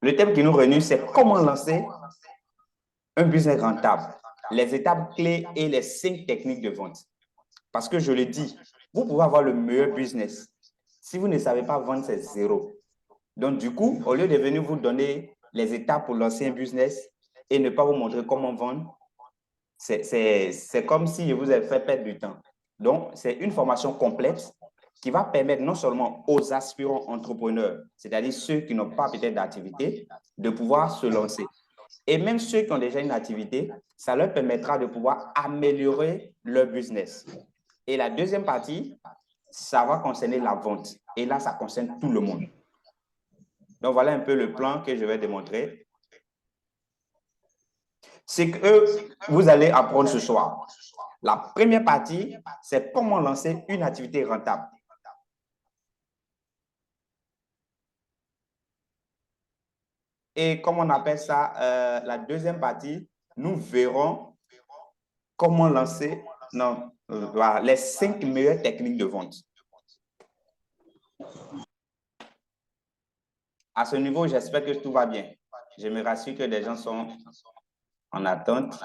Le thème qui nous réunit, c'est comment lancer un business rentable, les étapes clés et les 5 techniques de vente. Parce que je le dis, vous pouvez avoir le meilleur business. Si vous ne savez pas vendre, c'est zéro. Donc, du coup, au lieu de venir vous donner les étapes pour lancer un business et ne pas vous montrer comment vendre, c'est comme si je vous ai fait perdre du temps. Donc, c'est une formation complète qui va permettre non seulement aux aspirants entrepreneurs, c'est-à-dire ceux qui n'ont pas peut-être d'activité, de pouvoir se lancer. Et même ceux qui ont déjà une activité, ça leur permettra de pouvoir améliorer leur business. Et la deuxième partie, ça va concerner la vente. Et là, ça concerne tout le monde. Donc, voilà un peu le plan que je vais démontrer. C'est que vous allez apprendre ce soir. La première partie, c'est comment lancer une activité rentable. Et comme on appelle ça, la deuxième partie, nous verrons comment lancer voilà, les 5 meilleures techniques de vente. À ce niveau, j'espère que tout va bien. Je me rassure que les gens sont en attente.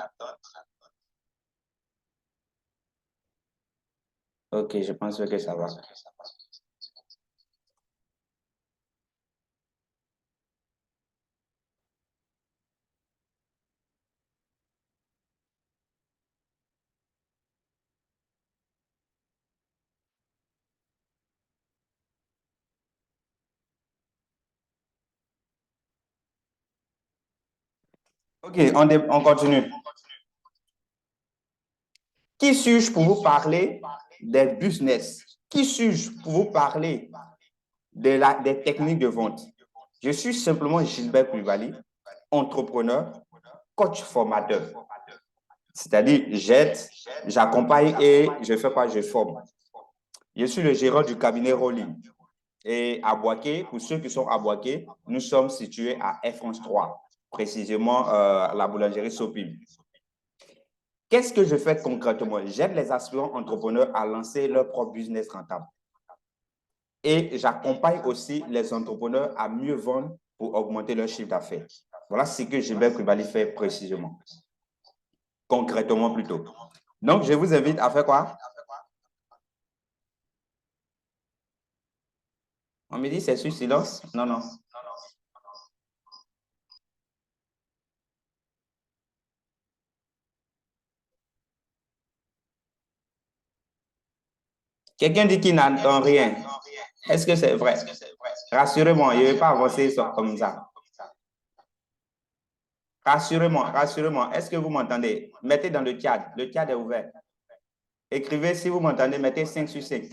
Ok, je pense que ça va. Ok, on continue. Qui suis-je pour vous parler des business? Qui suis-je pour vous parler des techniques de vente? Je suis simplement Gilbert Koulibaly, entrepreneur, coach formateur. C'est-à-dire, j'aide, j'accompagne et je fais quoi? Je forme. Je suis le gérant du cabinet Rolling. Et à Boaké, pour ceux qui sont à Boaké, nous sommes situés à Air France 3, précisément la boulangerie Sopim. Qu'est-ce que je fais concrètement? J'aide les aspirants entrepreneurs à lancer leur propre business rentable. Et j'accompagne aussi les entrepreneurs à mieux vendre pour augmenter leur chiffre d'affaires. Voilà ce que Gilbert Koulibaly fait précisément, concrètement plutôt. Donc, je vous invite à faire quoi? On me dit c'est sur silence? Non, non. Quelqu'un dit qu'il n'entend rien. Est-ce que c'est vrai? Rassurez-moi, je ne vais pas avancer comme ça. Rassurez-moi, rassurez-moi. Est-ce que vous m'entendez? Mettez dans le chat. Le chat est ouvert. Écrivez si vous m'entendez, mettez 5 sur 5.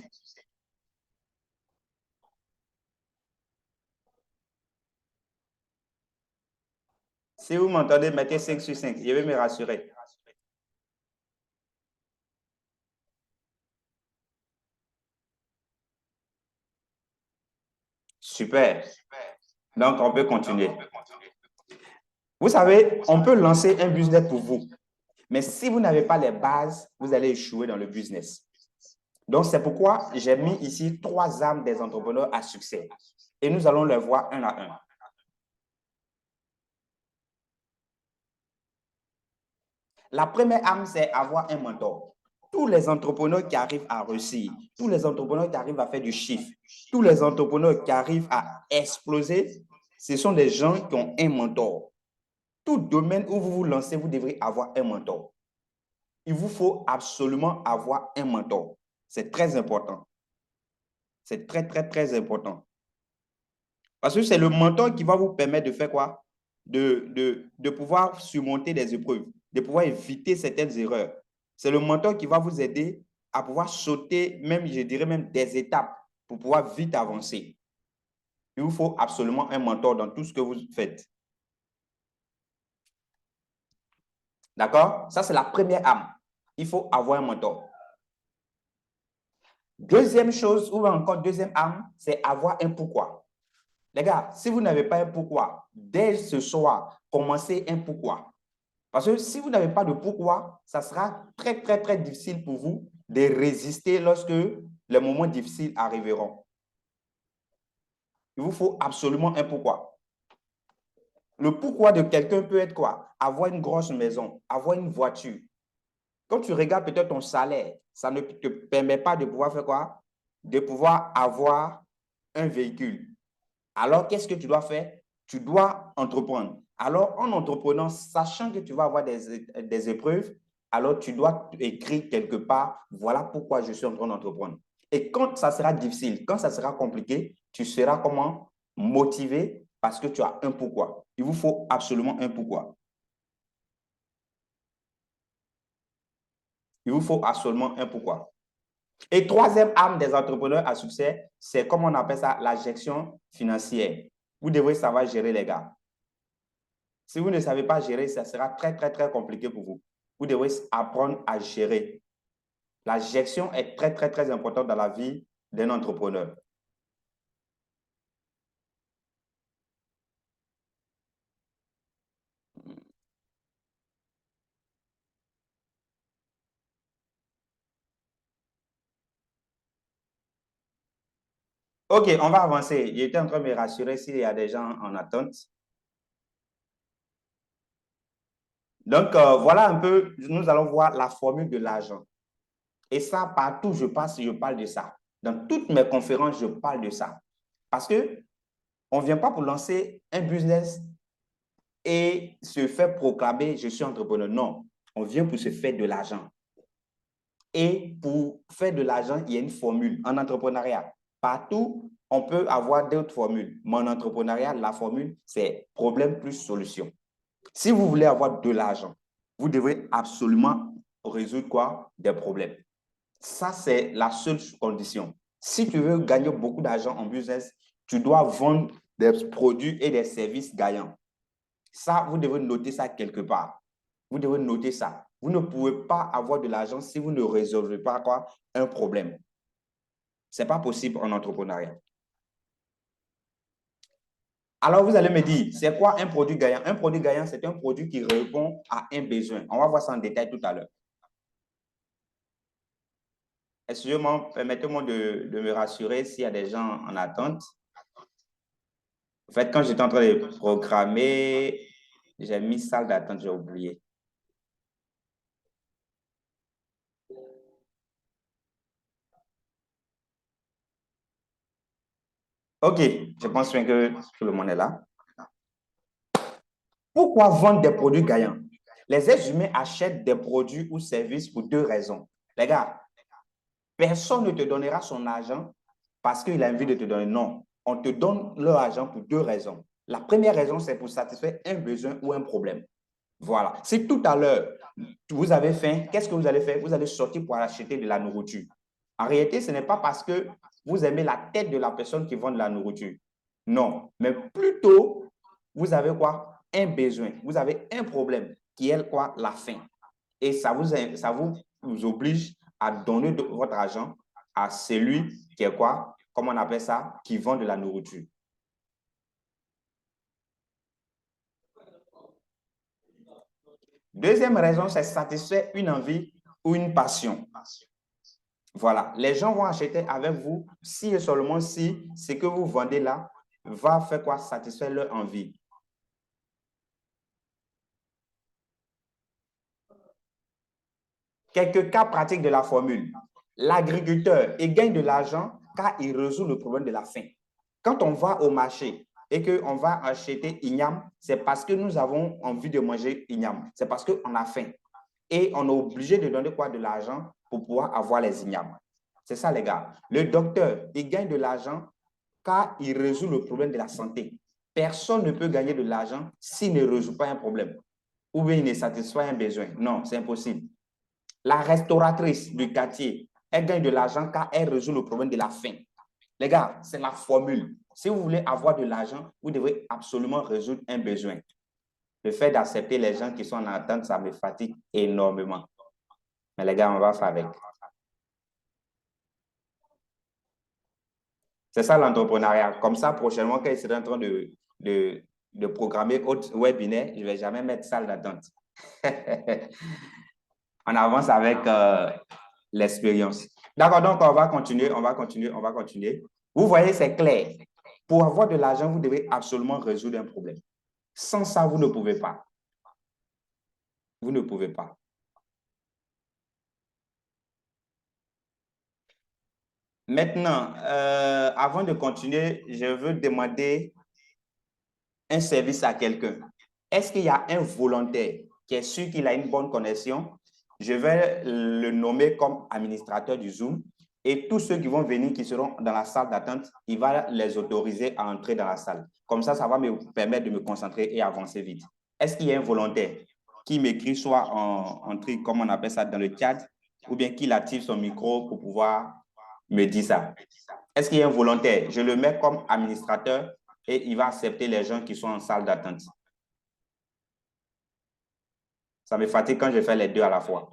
Si vous m'entendez, mettez 5 sur 5. Je vais me rassurer. Super. Donc, on peut continuer. Vous savez, on peut lancer un business pour vous. Mais si vous n'avez pas les bases, vous allez échouer dans le business. Donc, c'est pourquoi j'ai mis ici 3 armes des entrepreneurs à succès. Et nous allons les voir un à un. La première arme, c'est avoir un mentor. Tous les entrepreneurs qui arrivent à réussir, tous les entrepreneurs qui arrivent à faire du chiffre, tous les entrepreneurs qui arrivent à exploser, ce sont des gens qui ont un mentor. Tout domaine où vous vous lancez, vous devrez avoir un mentor. Il vous faut absolument avoir un mentor. C'est très important. C'est très, très, très important. Parce que c'est le mentor qui va vous permettre de faire quoi? De pouvoir surmonter des épreuves, de pouvoir éviter certaines erreurs. C'est le mentor qui va vous aider à pouvoir sauter, même, je dirais même des étapes pour pouvoir vite avancer. Il vous faut absolument un mentor dans tout ce que vous faites. D'accord? Ça, c'est la première arme. Il faut avoir un mentor. Deuxième chose, ou encore deuxième arme, c'est avoir un pourquoi. Les gars, si vous n'avez pas un pourquoi, dès ce soir, commencez un pourquoi. Parce que si vous n'avez pas de pourquoi, ça sera très, très, très difficile pour vous de résister lorsque les moments difficiles arriveront. Il vous faut absolument un pourquoi. Le pourquoi de quelqu'un peut être quoi? Avoir une grosse maison, avoir une voiture. Quand tu regardes peut-être ton salaire, ça ne te permet pas de pouvoir faire quoi? De pouvoir avoir un véhicule. Alors, qu'est-ce que tu dois faire? Tu dois entreprendre. Alors, en entreprenant, sachant que tu vas avoir des épreuves, alors tu dois écrire quelque part, voilà pourquoi je suis en train d'entreprendre. Et quand ça sera difficile, quand ça sera compliqué, tu seras comment? Motivé parce que tu as un pourquoi. Il vous faut absolument un pourquoi. Il vous faut absolument un pourquoi. Et troisième arme des entrepreneurs à succès, c'est comme on appelle ça, la gestion financière. Vous devez savoir gérer les gars. Si vous ne savez pas gérer, ça sera très, très, très compliqué pour vous. Vous devez apprendre à gérer. La gestion est très, très, très importante dans la vie d'un entrepreneur. OK, on va avancer. J'étais en train de me rassurer s'il y a des gens en attente. Donc, voilà un peu, nous allons voir la formule de l'argent. Et ça, partout je passe, je parle de ça. Dans toutes mes conférences, je parle de ça. Parce que on ne vient pas pour lancer un business et se faire proclamer, je suis entrepreneur. Non, on vient pour se faire de l'argent. Et pour faire de l'argent, il y a une formule en entrepreneuriat. Partout, on peut avoir d'autres formules. Mais en entrepreneuriat, la formule, c'est problème plus solution. Si vous voulez avoir de l'argent, vous devez absolument résoudre quoi? Des problèmes. Ça, c'est la seule condition. Si tu veux gagner beaucoup d'argent en business, tu dois vendre des produits et des services gagnants. Ça, vous devez noter ça quelque part. Vous devez noter ça. Vous ne pouvez pas avoir de l'argent si vous ne résolvez pas quoi? Un problème. Ce n'est pas possible en entrepreneuriat. Alors, vous allez me dire, c'est quoi un produit gagnant? Un produit gagnant, c'est un produit qui répond à un besoin. On va voir ça en détail tout à l'heure. Excusez-moi, permettez-moi de me rassurer s'il y a des gens en attente. En fait, quand j'étais en train de programmer, j'ai mis salle d'attente, j'ai oublié. OK, je pense bien que tout le monde est là. Pourquoi vendre des produits gagnants? Les êtres humains achètent des produits ou services pour deux raisons. Les gars, personne ne te donnera son argent parce qu'il a envie de te donner. Non, on te donne leur argent pour deux raisons. La première raison, c'est pour satisfaire un besoin ou un problème. Voilà. Si tout à l'heure, vous avez faim, qu'est-ce que vous allez faire? Vous allez sortir pour acheter de la nourriture. En réalité, ce n'est pas parce que vous aimez la tête de la personne qui vend de la nourriture. Non, mais plutôt, vous avez quoi? Un besoin. Vous avez un problème qui est quoi? La faim. Et ça vous oblige à donner votre argent à celui qui est quoi? Comment on appelle ça? Qui vend de la nourriture. Deuxième raison, c'est satisfaire une envie ou une passion. Voilà, les gens vont acheter avec vous si et seulement si ce que vous vendez là va faire quoi? Satisfaire leur envie. Quelques cas pratiques de la formule. L'agriculteur, il gagne de l'argent car il résout le problème de la faim. Quand on va au marché et qu'on va acheter igname, c'est parce que nous avons envie de manger igname. C'est parce qu'on a faim. Et on est obligé de donner quoi? De l'argent pour pouvoir avoir les ignames. C'est ça, les gars. Le docteur, il gagne de l'argent car il résout le problème de la santé. Personne ne peut gagner de l'argent s'il ne résout pas un problème ou bien il ne satisfait un besoin. Non, c'est impossible. La restauratrice du quartier, elle gagne de l'argent car elle résout le problème de la faim. Les gars, c'est la formule. Si vous voulez avoir de l'argent, vous devez absolument résoudre un besoin. Le fait d'accepter les gens qui sont en attente, ça me fatigue énormément. Mais les gars, on va faire avec. C'est ça l'entrepreneuriat. Comme ça, prochainement, quand il sera en train de programmer autre webinaire, je ne vais jamais mettre salle d'attente. On avance avec l'expérience. D'accord, donc on va continuer, on va continuer, on va continuer. Vous voyez, c'est clair. Pour avoir de l'argent, vous devez absolument résoudre un problème. Sans ça, vous ne pouvez pas. Vous ne pouvez pas. Maintenant, avant de continuer, je veux demander un service à quelqu'un. Est-ce qu'il y a un volontaire qui est sûr qu'il a une bonne connexion? Je vais le nommer comme administrateur du Zoom et tous ceux qui vont venir, qui seront dans la salle d'attente, il va les autoriser à entrer dans la salle. Comme ça va me permettre de me concentrer et avancer vite. Est-ce qu'il y a un volontaire qui m'écrit soit en truc, comme on appelle ça, dans le chat, ou bien qu'il active son micro pour pouvoir me dire ça? Est-ce qu'il y a un volontaire? Je le mets comme administrateur et il va accepter les gens qui sont en salle d'attente. Ça me fatigue quand je fais les deux à la fois.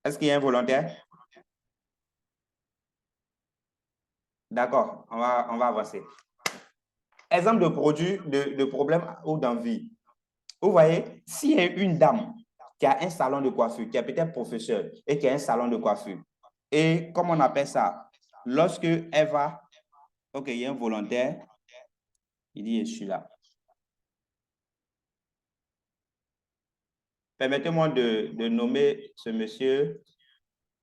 Est-ce qu'il y a un volontaire? D'accord, on va avancer. Exemple de produit, de problème ou d'envie. Vous voyez, s'il y a une dame qui a un salon de coiffure, qui est peut-être professeur et qui a un salon de coiffure, et comme on appelle ça, lorsque elle va, ok, il y a un volontaire, il dit, je suis là. Permettez-moi de nommer ce monsieur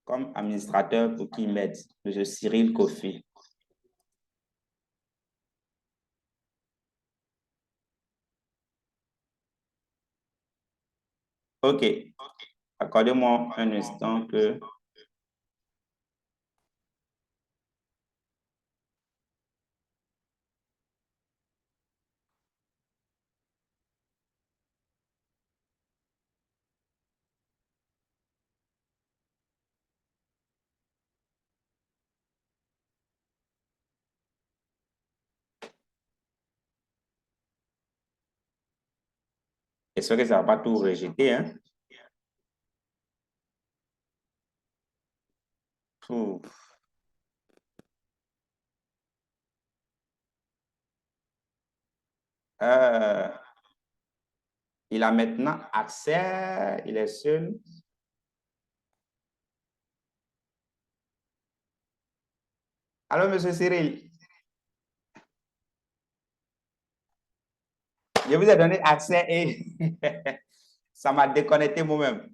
comme administrateur pour qu'il m'aide, M. Cyril Kofi. OK. Accordez-moi un instant que... J'espère que ça ne va pas tout rejeter, hein? Ouf. Euh, il a maintenant accès, il est seul. Alors, monsieur Cyril, je vous ai donné accès et ça m'a déconnecté moi-même.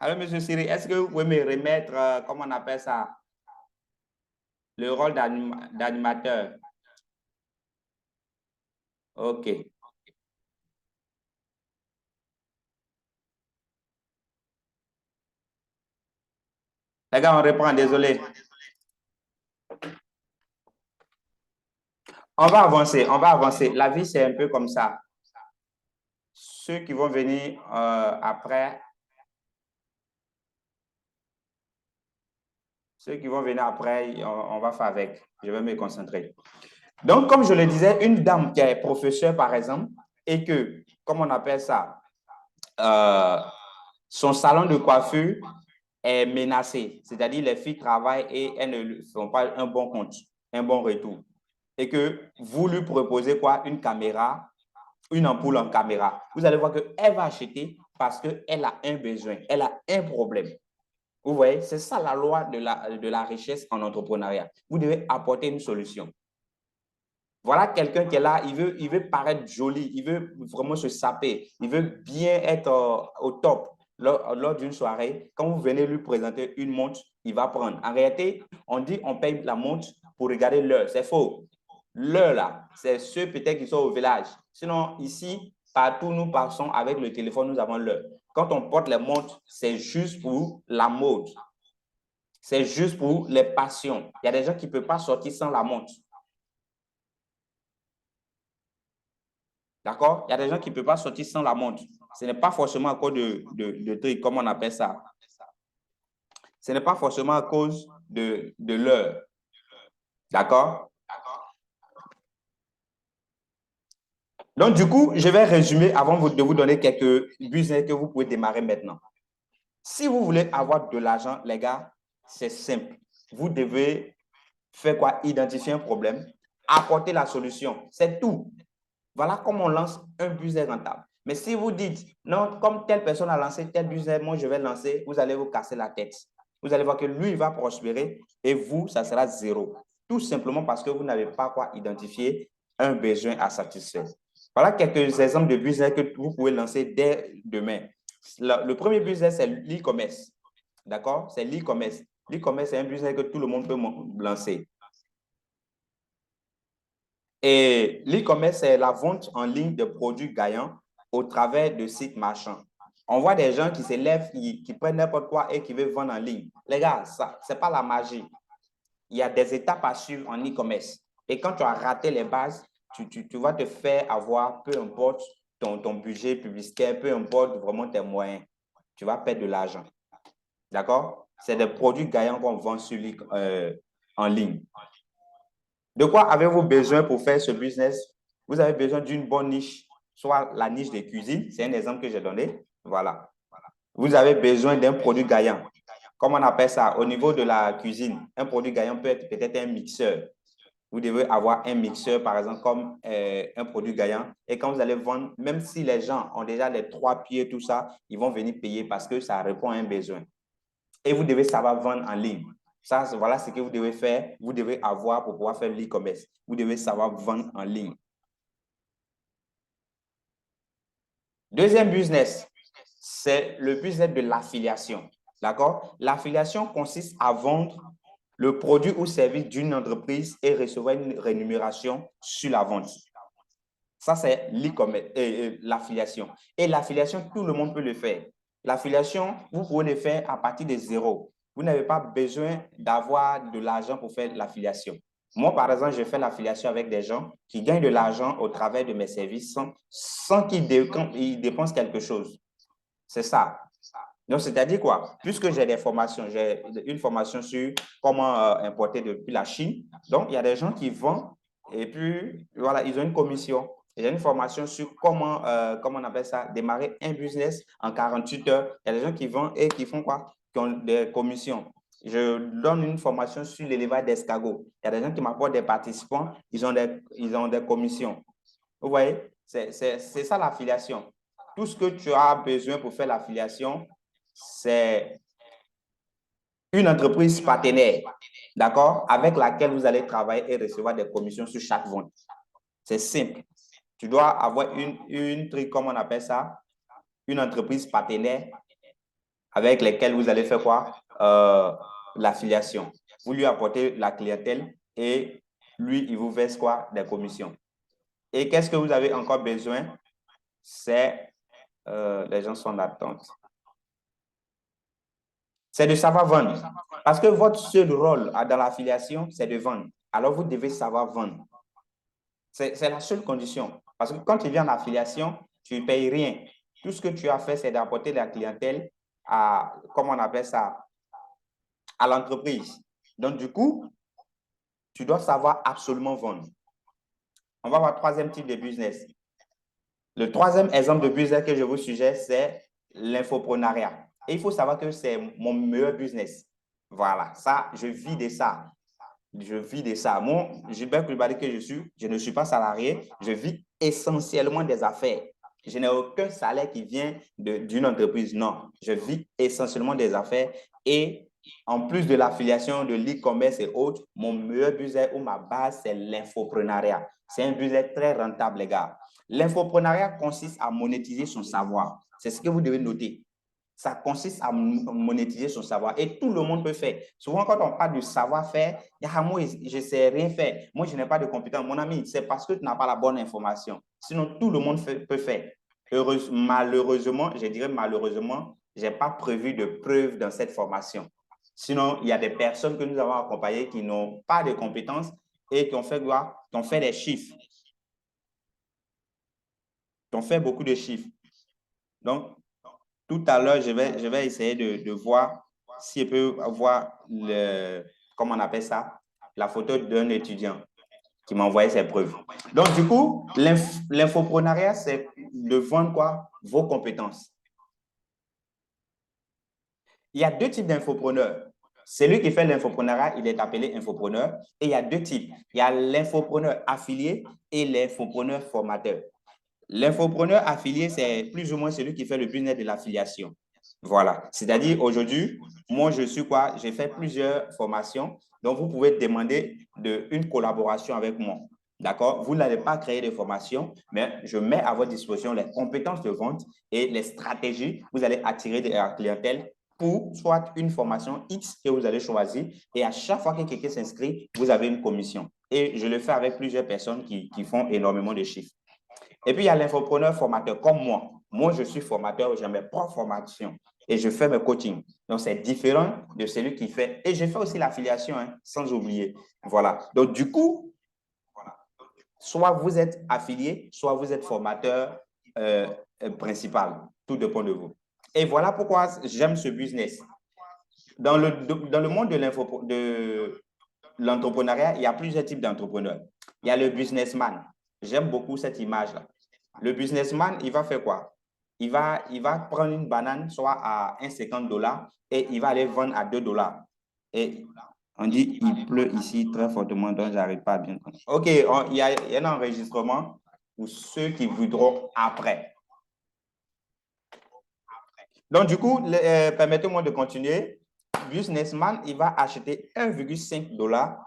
Alors, monsieur Cyril, est-ce que vous pouvez me remettre, comment on appelle ça, le rôle d'animateur? OK. Les gars, on reprend, désolé. On va avancer, on va avancer. La vie, c'est un peu comme ça. Ceux qui vont venir après, ceux qui vont venir après, on va faire avec. Je vais me concentrer. Donc, comme je le disais, une dame qui est professeure, par exemple, et que, comme on appelle ça, euh, son salon de coiffure est menacé. C'est-à-dire, les filles travaillent et elles ne font pas un bon compte, un bon retour. Et que vous lui proposez quoi? Une caméra, une ampoule en caméra. Vous allez voir qu'elle va acheter parce qu'elle a un besoin, elle a un problème. Vous voyez, c'est ça la loi de la richesse en entrepreneuriat. Vous devez apporter une solution. Voilà quelqu'un qui est là, il veut paraître joli, il veut vraiment se saper, il veut bien être au top lors d'une soirée. Quand vous venez lui présenter une montre, il va prendre. En réalité, on dit on paye la montre pour regarder l'heure. C'est faux. L'heure, là, c'est ceux peut-être qui sont au village. Sinon, ici, partout, nous passons avec le téléphone, nous avons l'heure. Quand on porte les montres, c'est juste pour la mode. C'est juste pour les passions. Il y a des gens qui ne peuvent pas sortir sans la montre. D'accord? Il y a des gens qui ne peuvent pas sortir sans la montre. Ce n'est pas forcément à cause de trucs, comme on appelle ça. Ce n'est pas forcément à cause de l'heure. D'accord? Donc, du coup, je vais résumer avant de vous donner quelques business que vous pouvez démarrer maintenant. Si vous voulez avoir de l'argent, les gars, c'est simple. Vous devez faire quoi? Identifier un problème, apporter la solution. C'est tout. Voilà comment on lance un business rentable. Mais si vous dites, non, comme telle personne a lancé tel business, moi je vais lancer, vous allez vous casser la tête. Vous allez voir que lui, il va prospérer et vous, ça sera zéro. Tout simplement parce que vous n'avez pas quoi identifier un besoin à satisfaire. Voilà quelques exemples de business que vous pouvez lancer dès demain. Le premier business, c'est l'e-commerce. D'accord? C'est l'e-commerce. L'e-commerce, c'est un business que tout le monde peut lancer. Et l'e-commerce, c'est la vente en ligne de produits gagnants au travers de sites marchands. On voit des gens qui se lèvent, qui prennent n'importe quoi et qui veulent vendre en ligne. Les gars, ça, ce n'est pas la magie. Il y a des étapes à suivre en e-commerce. Et quand tu as raté les bases, tu vas te faire avoir, peu importe ton budget publicitaire, peu importe vraiment tes moyens. Tu vas perdre de l'argent. D'accord? C'est des produits gagnants qu'on vend en ligne. De quoi avez-vous besoin pour faire ce business? Vous avez besoin d'une bonne niche, soit la niche de cuisine, c'est un exemple que j'ai donné. Voilà. Vous avez besoin d'un produit gagnant. Comment on appelle ça? Au niveau de la cuisine, un produit gagnant peut être peut-être un mixeur. Vous devez avoir un mixeur, par exemple, comme un produit gagnant. Et quand vous allez vendre, même si les gens ont déjà les 3 pieds, tout ça, ils vont venir payer parce que ça répond à un besoin. Et vous devez savoir vendre en ligne. Ça, voilà ce que vous devez faire. Vous devez avoir pour pouvoir faire l'e-commerce. Vous devez savoir vendre en ligne. Deuxième business, c'est le business de l'affiliation. D'accord? L'affiliation consiste à vendre le produit ou service d'une entreprise et recevoir une rémunération sur la vente. Ça, c'est l'e-commerce, l'affiliation. Et l'affiliation, tout le monde peut le faire. L'affiliation, vous pouvez le faire à partir de zéro. Vous n'avez pas besoin d'avoir de l'argent pour faire l'affiliation. Moi, par exemple, je fais l'affiliation avec des gens qui gagnent de l'argent au travers de mes services sans qu'ils dépensent quelque chose. C'est ça. Donc, c'est-à-dire quoi? Puisque j'ai des formations, j'ai une formation sur comment importer depuis la Chine. Donc, il y a des gens qui vendent et puis, voilà, ils ont une commission. J'ai une formation sur comment on appelle ça, démarrer un business en 48 heures. Il y a des gens qui vendent et qui font quoi? Qui ont des commissions. Je donne une formation sur l'élevage d'escargots. Il y a des gens qui m'apportent des participants, ils ont des commissions. Vous voyez? C'est ça l'affiliation. Tout ce que tu as besoin pour faire l'affiliation, c'est une entreprise partenaire, d'accord, avec laquelle vous allez travailler et recevoir des commissions sur chaque vente. C'est simple. Tu dois avoir une truc, comme on appelle ça, une entreprise partenaire avec laquelle vous allez faire quoi? L'affiliation. Vous lui apportez la clientèle et lui, il vous verse quoi? Des commissions. Et qu'est-ce que vous avez encore besoin? C'est, les gens sont en attente. C'est de savoir vendre. Parce que votre seul rôle dans l'affiliation, c'est de vendre. Alors, vous devez savoir vendre. C'est la seule condition. Parce que quand tu viens en affiliation, tu ne payes rien. Tout ce que tu as fait, c'est d'apporter la clientèle à, comment on appelle ça, à l'entreprise. Donc, du coup, tu dois savoir absolument vendre. On va voir le troisième type de business. Le troisième exemple de business que je vous suggère, c'est l'infoprenariat. Et il faut savoir que c'est mon meilleur business. Voilà, ça, je vis de ça. Je vis de ça. Moi, Gilbert Koulibaly que je suis, je ne suis pas salarié, je vis essentiellement des affaires. Je n'ai aucun salaire qui vient d'une entreprise. Non, je vis essentiellement des affaires et en plus de l'affiliation de l'e-commerce et autres, mon meilleur business ou ma base, c'est l'infoprenariat. C'est un business très rentable, les gars. L'infoprenariat consiste à monétiser son savoir. C'est ce que vous devez noter. Ça consiste à monétiser son savoir et tout le monde peut faire. Souvent, quand on parle de savoir-faire, moi, je ne sais rien faire. Moi, je n'ai pas de compétences. Mon ami, c'est parce que tu n'as pas la bonne information. Sinon, tout le monde peut faire. Malheureusement, je dirais malheureusement, je n'ai pas prévu de preuves dans cette formation. Sinon, il y a des personnes que nous avons accompagnées qui n'ont pas de compétences et qui ont fait quoi? Qui ont fait des chiffres. Qui ont fait beaucoup de chiffres. Donc, tout à l'heure, je vais essayer de voir si je peux avoir comment on appelle ça, la photo d'un étudiant qui m'a envoyé ses preuves. Donc, du coup, l'infoprenariat, c'est de vendre quoi? Vos compétences. Il y a deux types d'infopreneurs. Celui qui fait l'infoprenariat, il est appelé infopreneur. Et il y a deux types. Il y a l'infopreneur affilié et l'infopreneur formateur. L'infopreneur affilié, c'est plus ou moins celui qui fait le business de l'affiliation. Voilà. C'est-à-dire, aujourd'hui, moi, je suis quoi? J'ai fait plusieurs formations. Donc, vous pouvez demander une collaboration avec moi. D'accord? Vous n'allez pas créer de formation, mais je mets à votre disposition les compétences de vente et les stratégies. Vous allez attirer de la clientèle pour soit une formation X que vous allez choisir. Et à chaque fois que quelqu'un s'inscrit, vous avez une commission. Et je le fais avec plusieurs personnes qui font énormément de chiffres. Et puis, il y a l'infopreneur formateur comme moi. Moi, je suis formateur, j'ai mes propres formations et je fais mes coachings. Donc, c'est différent de celui qui fait. Et je fais aussi l'affiliation, hein, sans oublier. Voilà. Donc, du coup, soit vous êtes affilié, soit vous êtes formateur principal. Tout dépend de vous. Et voilà pourquoi j'aime ce business. Dans le monde de l'entrepreneuriat, il y a plusieurs types d'entrepreneurs. Il y a le businessman. J'aime beaucoup cette image-là. Le businessman, il va faire quoi? Il va prendre une banane, soit à 1,50 $ et il va aller vendre à 2 $. Et on dit, il pleut ici très fortement, donc je n'arrive pas à bien comprendre. OK, il y a un enregistrement pour ceux qui voudront après. Donc, du coup, permettez-moi de continuer. Businessman, il va acheter 1,5 $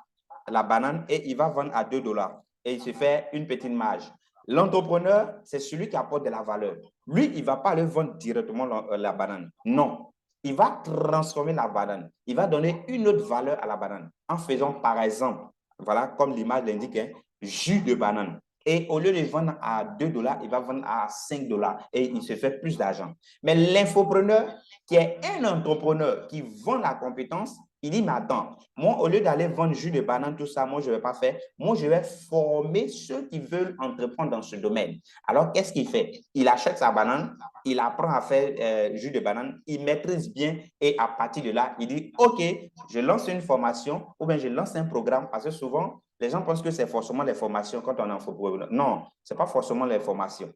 la banane et il va vendre à 2 $ et il se fait une petite marge. L'entrepreneur, c'est celui qui apporte de la valeur. Lui, il ne va pas le vendre directement la banane. Non. Il va transformer la banane. Il va donner une autre valeur à la banane en faisant, par exemple, voilà, comme l'image l'indique, hein, jus de banane. Et au lieu de vendre à 2 $, il va vendre à 5 $ et il se fait plus d'argent. Mais l'infopreneur, qui est un entrepreneur qui vend la compétence, il dit, mais attends, moi, au lieu d'aller vendre jus de banane, tout ça, moi, je ne vais pas faire. Moi, je vais former ceux qui veulent entreprendre dans ce domaine. Alors, qu'est-ce qu'il fait? Il achète sa banane, il apprend à faire jus de banane, il maîtrise bien et à partir de là, il dit, OK, je lance une formation ou bien je lance un programme parce que souvent, les gens pensent que c'est forcément les formations quand on est infopreneur. Non, ce n'est pas forcément les formations.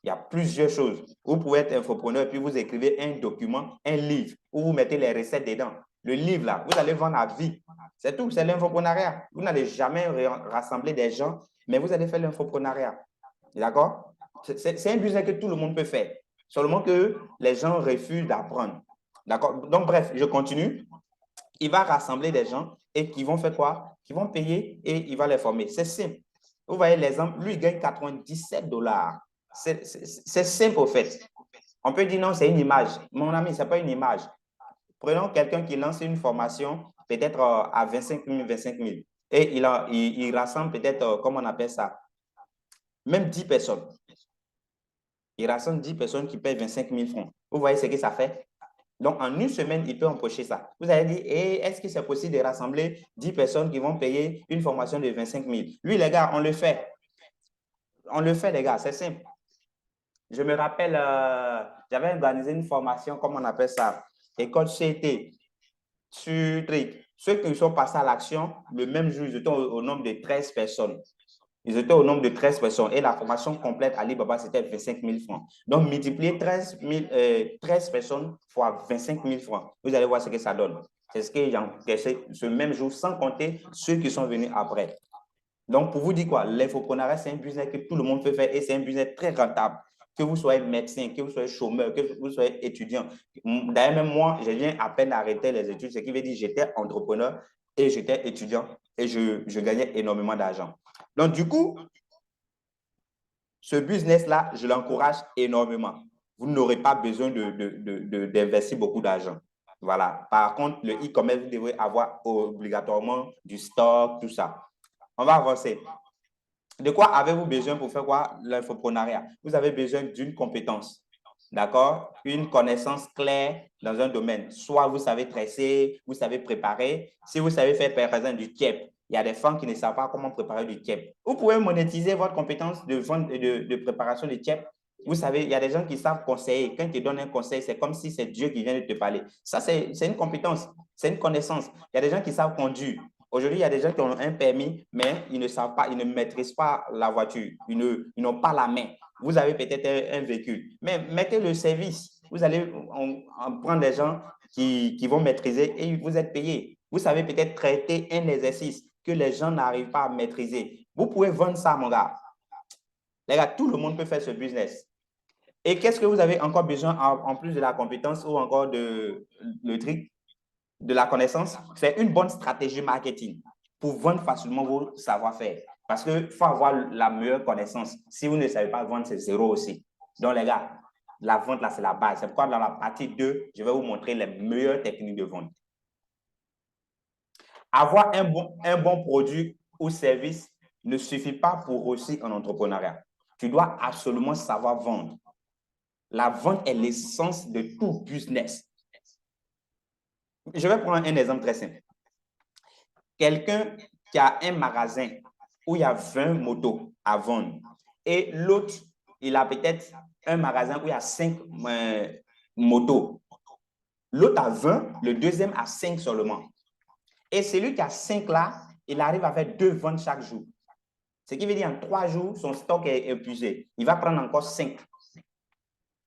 Il y a plusieurs choses. Vous pouvez être infopreneur, puis vous écrivez un document, un livre, où vous mettez les recettes dedans. Le livre, là, vous allez vendre à vie. C'est tout, c'est l'infoprenariat. Vous n'allez jamais rassembler des gens, mais vous allez faire l'infoprenariat. D'accord? C'est un business que tout le monde peut faire. Seulement que les gens refusent d'apprendre. D'accord? Donc, bref, je continue. Il va rassembler des gens et qui vont faire quoi? Qui vont payer et il va les former. C'est simple. Vous voyez l'exemple, lui, il gagne 97 $. C'est simple, au fait. On peut dire non, c'est une image. Mon ami, ce n'est pas une image. Prenons quelqu'un qui lance une formation peut-être à 25 000, 25 000. Et il rassemble peut-être, comment on appelle ça, même 10 personnes. Il rassemble 10 personnes qui payent 25 000 francs. Vous voyez ce que ça fait? Donc, en une semaine, il peut empocher ça. Vous allez dire, est-ce que c'est possible de rassembler 10 personnes qui vont payer une formation de 25 000? Oui, les gars, on le fait. On le fait, les gars, c'est simple. Je me rappelle, j'avais organisé une formation, comme on appelle ça, école CT, sur truc. Ceux qui sont passés à l'action, le même jour, ils étaient au nombre de 13 personnes. Ils étaient au nombre de 13 personnes et la formation complète à Alibaba, c'était 25 000 francs. Donc, multiplier 13 personnes fois 25 000 francs. Vous allez voir ce que ça donne. C'est ce que j'ai encaissé ce même jour, sans compter ceux qui sont venus après. Donc, pour vous dire quoi, l'infoprenariat, c'est un business que tout le monde peut faire et c'est un business très rentable. Que vous soyez médecin, que vous soyez chômeur, que vous soyez étudiant. D'ailleurs, même moi, je viens à peine d'arrêter les études, ce qui veut dire que j'étais entrepreneur et j'étais étudiant et je gagnais énormément d'argent. Donc, du coup, ce business-là, je l'encourage énormément. Vous n'aurez pas besoin d'investir beaucoup d'argent. Voilà. Par contre, le e-commerce, vous devrez avoir obligatoirement du stock, tout ça. On va avancer. De quoi avez-vous besoin pour faire quoi? L'infoprenariat. Vous avez besoin d'une compétence, d'accord? Une connaissance claire dans un domaine. Soit vous savez tresser, vous savez préparer. Si vous savez faire, par exemple, du keb, il y a des femmes qui ne savent pas comment préparer du keb. Vous pouvez monétiser votre compétence de préparation de keb. Vous savez, il y a des gens qui savent conseiller. Quand ils te donnent un conseil, c'est comme si c'est Dieu qui vient de te parler. Ça, c'est une compétence, c'est une connaissance. Il y a des gens qui savent conduire. Aujourd'hui, il y a des gens qui ont un permis, mais ils ne savent pas, ils ne maîtrisent pas la voiture. Ils n'ont pas la main. Vous avez peut-être un véhicule, mais mettez le service. Vous allez prendre des gens qui vont maîtriser et vous êtes payé. Vous savez peut-être traiter un exercice que les gens n'arrivent pas à maîtriser. Vous pouvez vendre ça, mon gars. Les gars, tout le monde peut faire ce business. Et qu'est-ce que vous avez encore besoin en plus de la compétence ou encore le truc, de la connaissance? C'est une bonne stratégie marketing pour vendre facilement vos savoir-faire. Parce qu'il faut avoir la meilleure connaissance. Si vous ne savez pas vendre, c'est zéro aussi. Donc, les gars, la vente, là, c'est la base. C'est pourquoi dans la partie 2, je vais vous montrer les meilleures techniques de vente. Avoir un bon produit ou service ne suffit pas pour réussir en entrepreneuriat. Tu dois absolument savoir vendre. La vente est l'essence de tout business. Je vais prendre un exemple très simple. Quelqu'un qui a un magasin où il y a 20 motos à vendre et l'autre, il a peut-être un magasin où il y a 5 motos. L'autre a 20, le deuxième a 5 seulement. Et celui qui a 5 là, il arrive à faire 2 ventes chaque jour. Ce qui veut dire en 3 jours, son stock est épuisé. Il va prendre encore 5.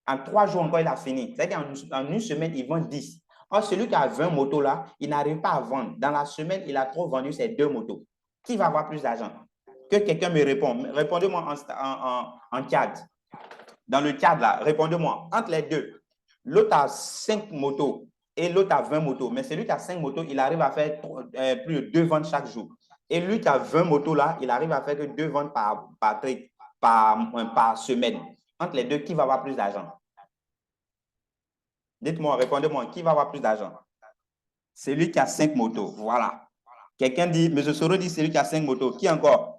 En 3 jours encore, il a fini. C'est-à-dire qu'en une semaine, il vend 10. Or, celui qui a 20 motos là, il n'arrive pas à vendre. Dans la semaine, il a trop vendu ses 2 motos. Qui va avoir plus d'argent? Que quelqu'un me réponde. Répondez-moi en chat. Dans le chat là, répondez-moi. Entre les deux, l'autre a 5 motos et l'autre a 20 motos. Mais celui qui a 5 motos, il arrive à faire plus de 2 ventes chaque jour. Et lui qui a 20 motos là, il arrive à faire que 2 ventes par semaine. Entre les deux, qui va avoir plus d'argent? Dites-moi, répondez-moi, qui va avoir plus d'argent? Celui qui a 5 motos, voilà. Quelqu'un dit, M. Soro dit, celui qui a 5 motos. Qui encore?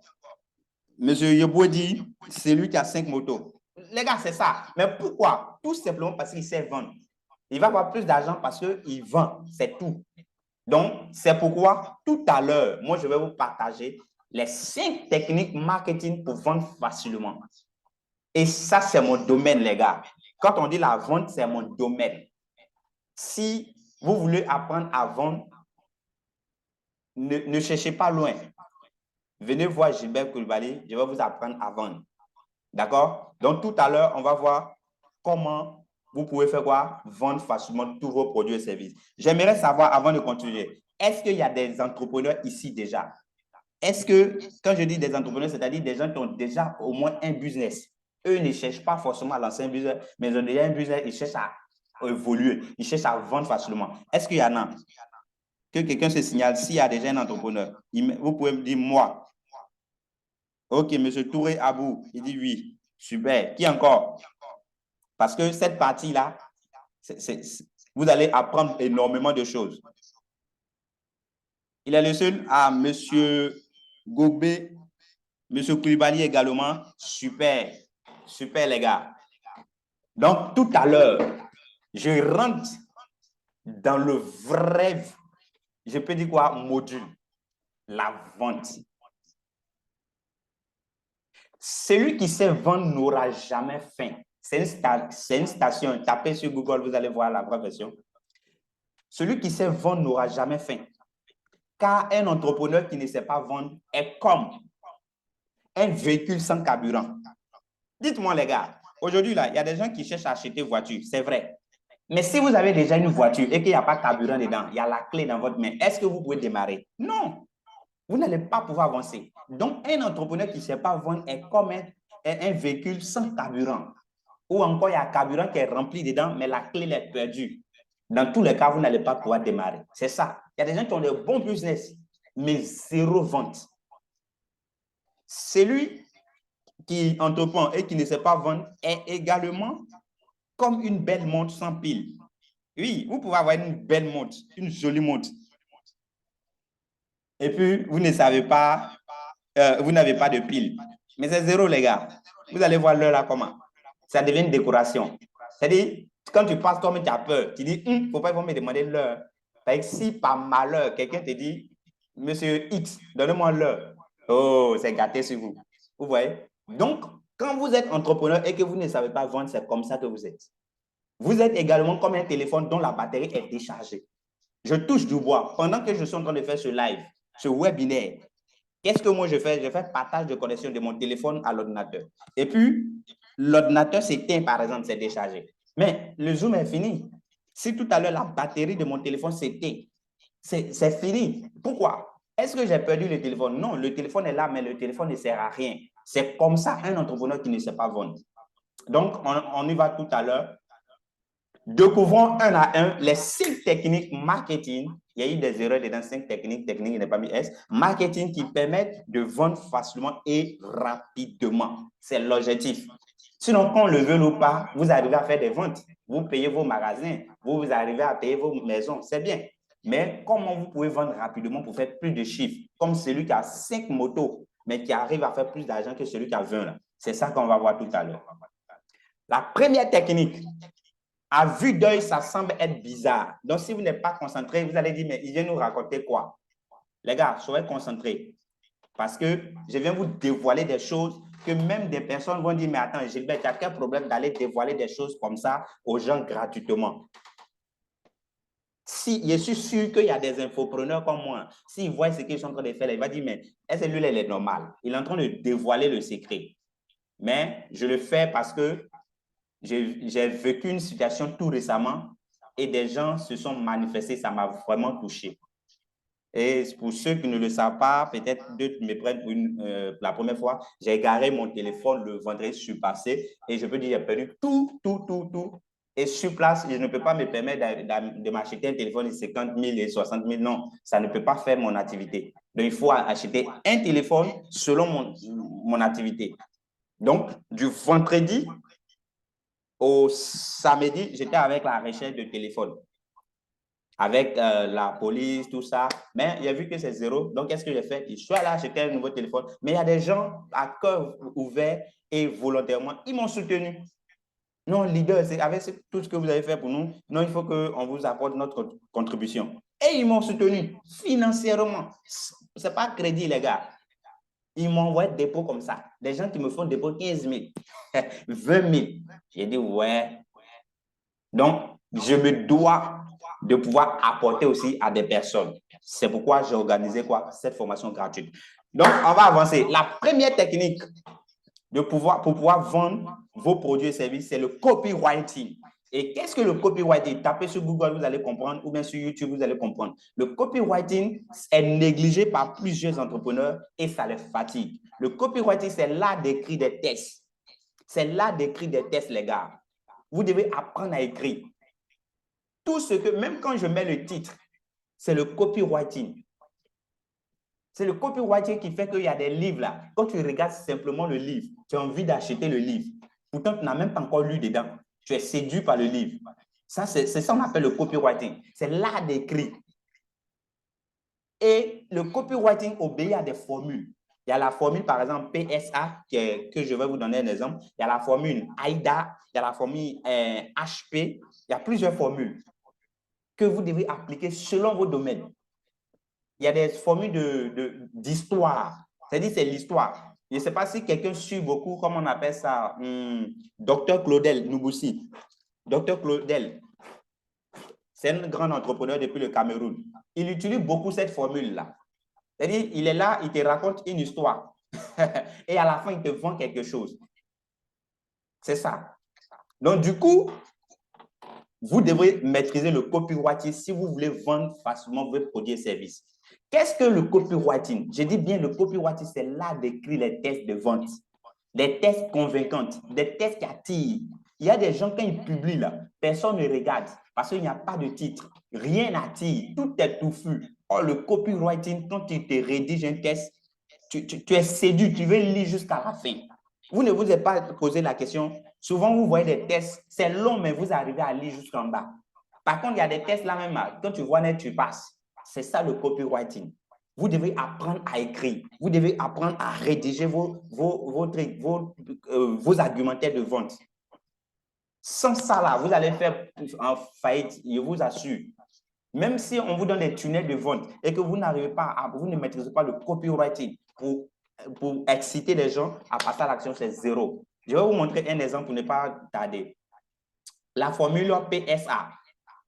M. Yeboé dit, celui qui a 5 motos. Les gars, c'est ça. Mais pourquoi? Tout simplement parce qu'il sait vendre. Il va avoir plus d'argent parce qu'il vend, c'est tout. Donc, c'est pourquoi tout à l'heure, moi, je vais vous partager les 5 techniques marketing pour vendre facilement. Et ça, c'est mon domaine, les gars. Quand on dit la vente, c'est mon domaine. Si vous voulez apprendre à vendre, ne cherchez pas loin. Venez voir Gilbert Coulibaly, je vais vous apprendre à vendre. D'accord? Donc, tout à l'heure, on va voir comment vous pouvez faire quoi? Vendre facilement tous vos produits et services. J'aimerais savoir, avant de continuer, est-ce qu'il y a des entrepreneurs ici déjà? Est-ce que, quand je dis des entrepreneurs, c'est-à-dire des gens qui ont déjà au moins un business, eux ne cherchent pas forcément à lancer un business, mais ils ont déjà un business, ils cherchent à évoluer, ils cherchent à vendre facilement. Est-ce qu'il y en a? Que quelqu'un se signale, s'il y a déjà un entrepreneur, vous pouvez me dire moi. Ok, M. Touré Abou, il dit oui. Super. Qui encore? Parce que cette partie-là, vous allez apprendre énormément de choses. Il est le seul à M. Gobé, M. Koulibaly également. Super. Super, les gars. Donc, tout à l'heure, je rentre dans le vrai, je peux dire quoi, module, la vente. Celui qui sait vendre n'aura jamais faim. C'est une station. Tapez sur Google, vous allez voir la vraie version. Celui qui sait vendre n'aura jamais faim. Car un entrepreneur qui ne sait pas vendre est comme un véhicule sans carburant. Dites-moi, les gars, aujourd'hui, là, il y a des gens qui cherchent à acheter une voiture, c'est vrai. Mais si vous avez déjà une voiture et qu'il n'y a pas de carburant dedans, il y a la clé dans votre main, est-ce que vous pouvez démarrer? Non. Vous n'allez pas pouvoir avancer. Donc, un entrepreneur qui ne sait pas vendre est comme un véhicule sans carburant. Ou encore, il y a un carburant qui est rempli dedans, mais la clé est perdue. Dans tous les cas, vous n'allez pas pouvoir démarrer. C'est ça. Il y a des gens qui ont des bons business, mais zéro vente. Celui qui entreprend et qui ne sait pas vendre est également comme une belle montre sans pile. Oui, vous pouvez avoir une belle montre, une jolie montre. Et puis, vous ne savez pas, vous n'avez pas de pile. Mais c'est zéro, les gars. Vous allez voir l'heure là comment. Ça devient une décoration. C'est-à-dire, quand tu passes toi-même, tu as peur. Tu dis, il ne faut pas me demander l'heure. Si par malheur, quelqu'un te dit, Monsieur X, donne-moi l'heure. Oh, c'est gâté sur vous. Vous voyez? Donc, quand vous êtes entrepreneur et que vous ne savez pas vendre, c'est comme ça que vous êtes. Vous êtes également comme un téléphone dont la batterie est déchargée. Je touche du bois. Pendant que je suis en train de faire ce live, ce webinaire, qu'est-ce que moi je fais? Je fais partage de connexion de mon téléphone à l'ordinateur. Et puis, l'ordinateur s'éteint, par exemple, c'est déchargé. Mais le Zoom est fini. Si tout à l'heure, la batterie de mon téléphone s'éteint, c'est fini. Pourquoi? Est-ce que j'ai perdu le téléphone? Non, le téléphone est là, mais le téléphone ne sert à rien. C'est comme ça un entrepreneur qui ne sait pas vendre. Donc, on y va tout à l'heure. Découvrons un à un les 5 techniques marketing. Il y a eu des erreurs dans 5 techniques, il n'est pas mis S, marketing qui permettent de vendre facilement et rapidement. C'est l'objectif. Sinon, qu'on le veuille ou pas, vous arrivez à faire des ventes. Vous payez vos magasins, vous arrivez à payer vos maisons, c'est bien. Mais comment vous pouvez vendre rapidement pour faire plus de chiffres, comme celui qui a 5 motos, mais qui arrive à faire plus d'argent que celui qui a 20 là. C'est ça qu'on va voir tout à l'heure. La première technique, à vue d'œil, ça semble être bizarre. Donc, si vous n'êtes pas concentré, vous allez dire, mais il vient nous raconter quoi? Les gars, soyez concentrés. Parce que je viens vous dévoiler des choses que même des personnes vont dire, mais attends, Gilbert, tu as quel problème d'aller dévoiler des choses comme ça aux gens gratuitement? Si, je suis sûr qu'il y a des infopreneurs comme moi, s'ils voient ce qu'ils sont en train de faire, ils vont dire, mais est-ce que lui, il est normal? Il est en train de dévoiler le secret. Mais je le fais parce que j'ai vécu une situation tout récemment et des gens se sont manifestés, ça m'a vraiment touché. Et pour ceux qui ne le savent pas, peut-être d'autres me prennent pour la première fois, j'ai garé mon téléphone le vendredi surpassé et je peux dire j'ai perdu tout. Et sur place, je ne peux pas me permettre de m'acheter un téléphone de 50 000 et 60 000. Non, ça ne peut pas faire mon activité. Donc, il faut acheter un téléphone selon mon activité. Donc, du vendredi au samedi, j'étais avec la recherche de téléphone, avec la police, tout ça. Mais il a vu que c'est zéro. Donc, qu'est-ce que j'ai fait? Je suis allé acheter un nouveau téléphone. Mais il y a des gens à cœur ouvert et volontairement, ils m'ont soutenu. Non, leader, c'est avec tout ce que vous avez fait pour nous. Non, il faut qu'on vous apporte notre contribution. Et ils m'ont soutenu financièrement. Ce n'est pas crédit, les gars. Ils m'envoient des dépôts comme ça. Des gens qui me font dépôt 15 000, 20 000. J'ai dit, ouais. Donc, je me dois de pouvoir apporter aussi à des personnes. C'est pourquoi j'ai organisé quoi? Cette formation gratuite. Donc, on va avancer. La première technique pour pouvoir vendre vos produits et services, c'est le copywriting. Et qu'est-ce que le copywriting? Tapez sur Google, vous allez comprendre, ou bien sur YouTube, vous allez comprendre. Le copywriting est négligé par plusieurs entrepreneurs et ça les fatigue. Le copywriting, c'est l'art d'écrire des textes. C'est l'art d'écrire des textes, les gars. Vous devez apprendre à écrire. Tout ce que, même quand je mets le titre, c'est le copywriting. C'est le copywriting qui fait qu'il y a des livres là. Quand tu regardes simplement le livre, tu as envie d'acheter le livre. Pourtant, tu n'as même pas encore lu dedans. Tu es séduit par le livre. Ça, c'est ça qu'on appelle le copywriting. C'est l'art d'écrire. Et le copywriting obéit à des formules. Il y a la formule, par exemple, PSA, que je vais vous donner un exemple. Il y a la formule AIDA, il y a la formule HP. Il y a plusieurs formules que vous devez appliquer selon vos domaines. Il y a des formules d'histoire. C'est-à-dire, c'est l'histoire. Je ne sais pas si quelqu'un suit beaucoup, comme on appelle ça, Dr Claudel Noubussi. Dr Claudel, c'est un grand entrepreneur depuis le Cameroun. Il utilise beaucoup cette formule-là. C'est-à-dire, il est là, il te raconte une histoire. Et à la fin, il te vend quelque chose. C'est ça. Donc, du coup, vous devrez maîtriser le copywriting si vous voulez vendre facilement vos produits et services. Qu'est-ce que le copywriting? Je dis bien le copywriting, c'est l'art d'écrire les textes de vente, des textes convaincants, des textes qui attirent. Il y a des gens, quand ils publient là, personne ne regarde parce qu'il n'y a pas de titre. Rien n'attire, tout est touffu. Or, le copywriting, quand tu te rédiges un texte, tu es séduit, tu veux lire jusqu'à la fin. Vous ne vous êtes pas posé la question. Souvent, vous voyez des tests, c'est long, mais vous arrivez à lire jusqu'en bas. Par contre, il y a des tests là même, quand tu vois net, tu passes. C'est ça le copywriting. Vous devez apprendre à écrire. Vous devez apprendre à rédiger vos argumentaires de vente. Sans ça, là, vous allez faire en faillite, je vous assure. Même si on vous donne des tunnels de vente et que vous n'arrivez pas, vous ne maîtrisez pas le copywriting pour exciter les gens à passer à l'action, c'est zéro. Je vais vous montrer un exemple pour ne pas tarder. La formule PSA,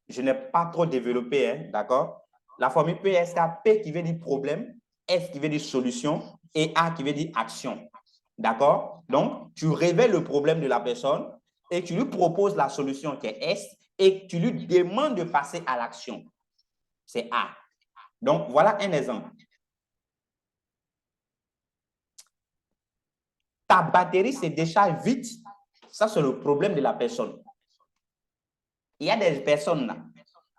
je n'ai pas trop développé, hein, d'accord? La formule PSA, P qui veut dire problème, S qui veut dire solution et A qui veut dire action. D'accord? Donc, tu révèles le problème de la personne et tu lui proposes la solution qui est S et tu lui demandes de passer à l'action. C'est A. Donc, voilà un exemple. Ta batterie se décharge vite. Ça, c'est le problème de la personne. Il y a des personnes là,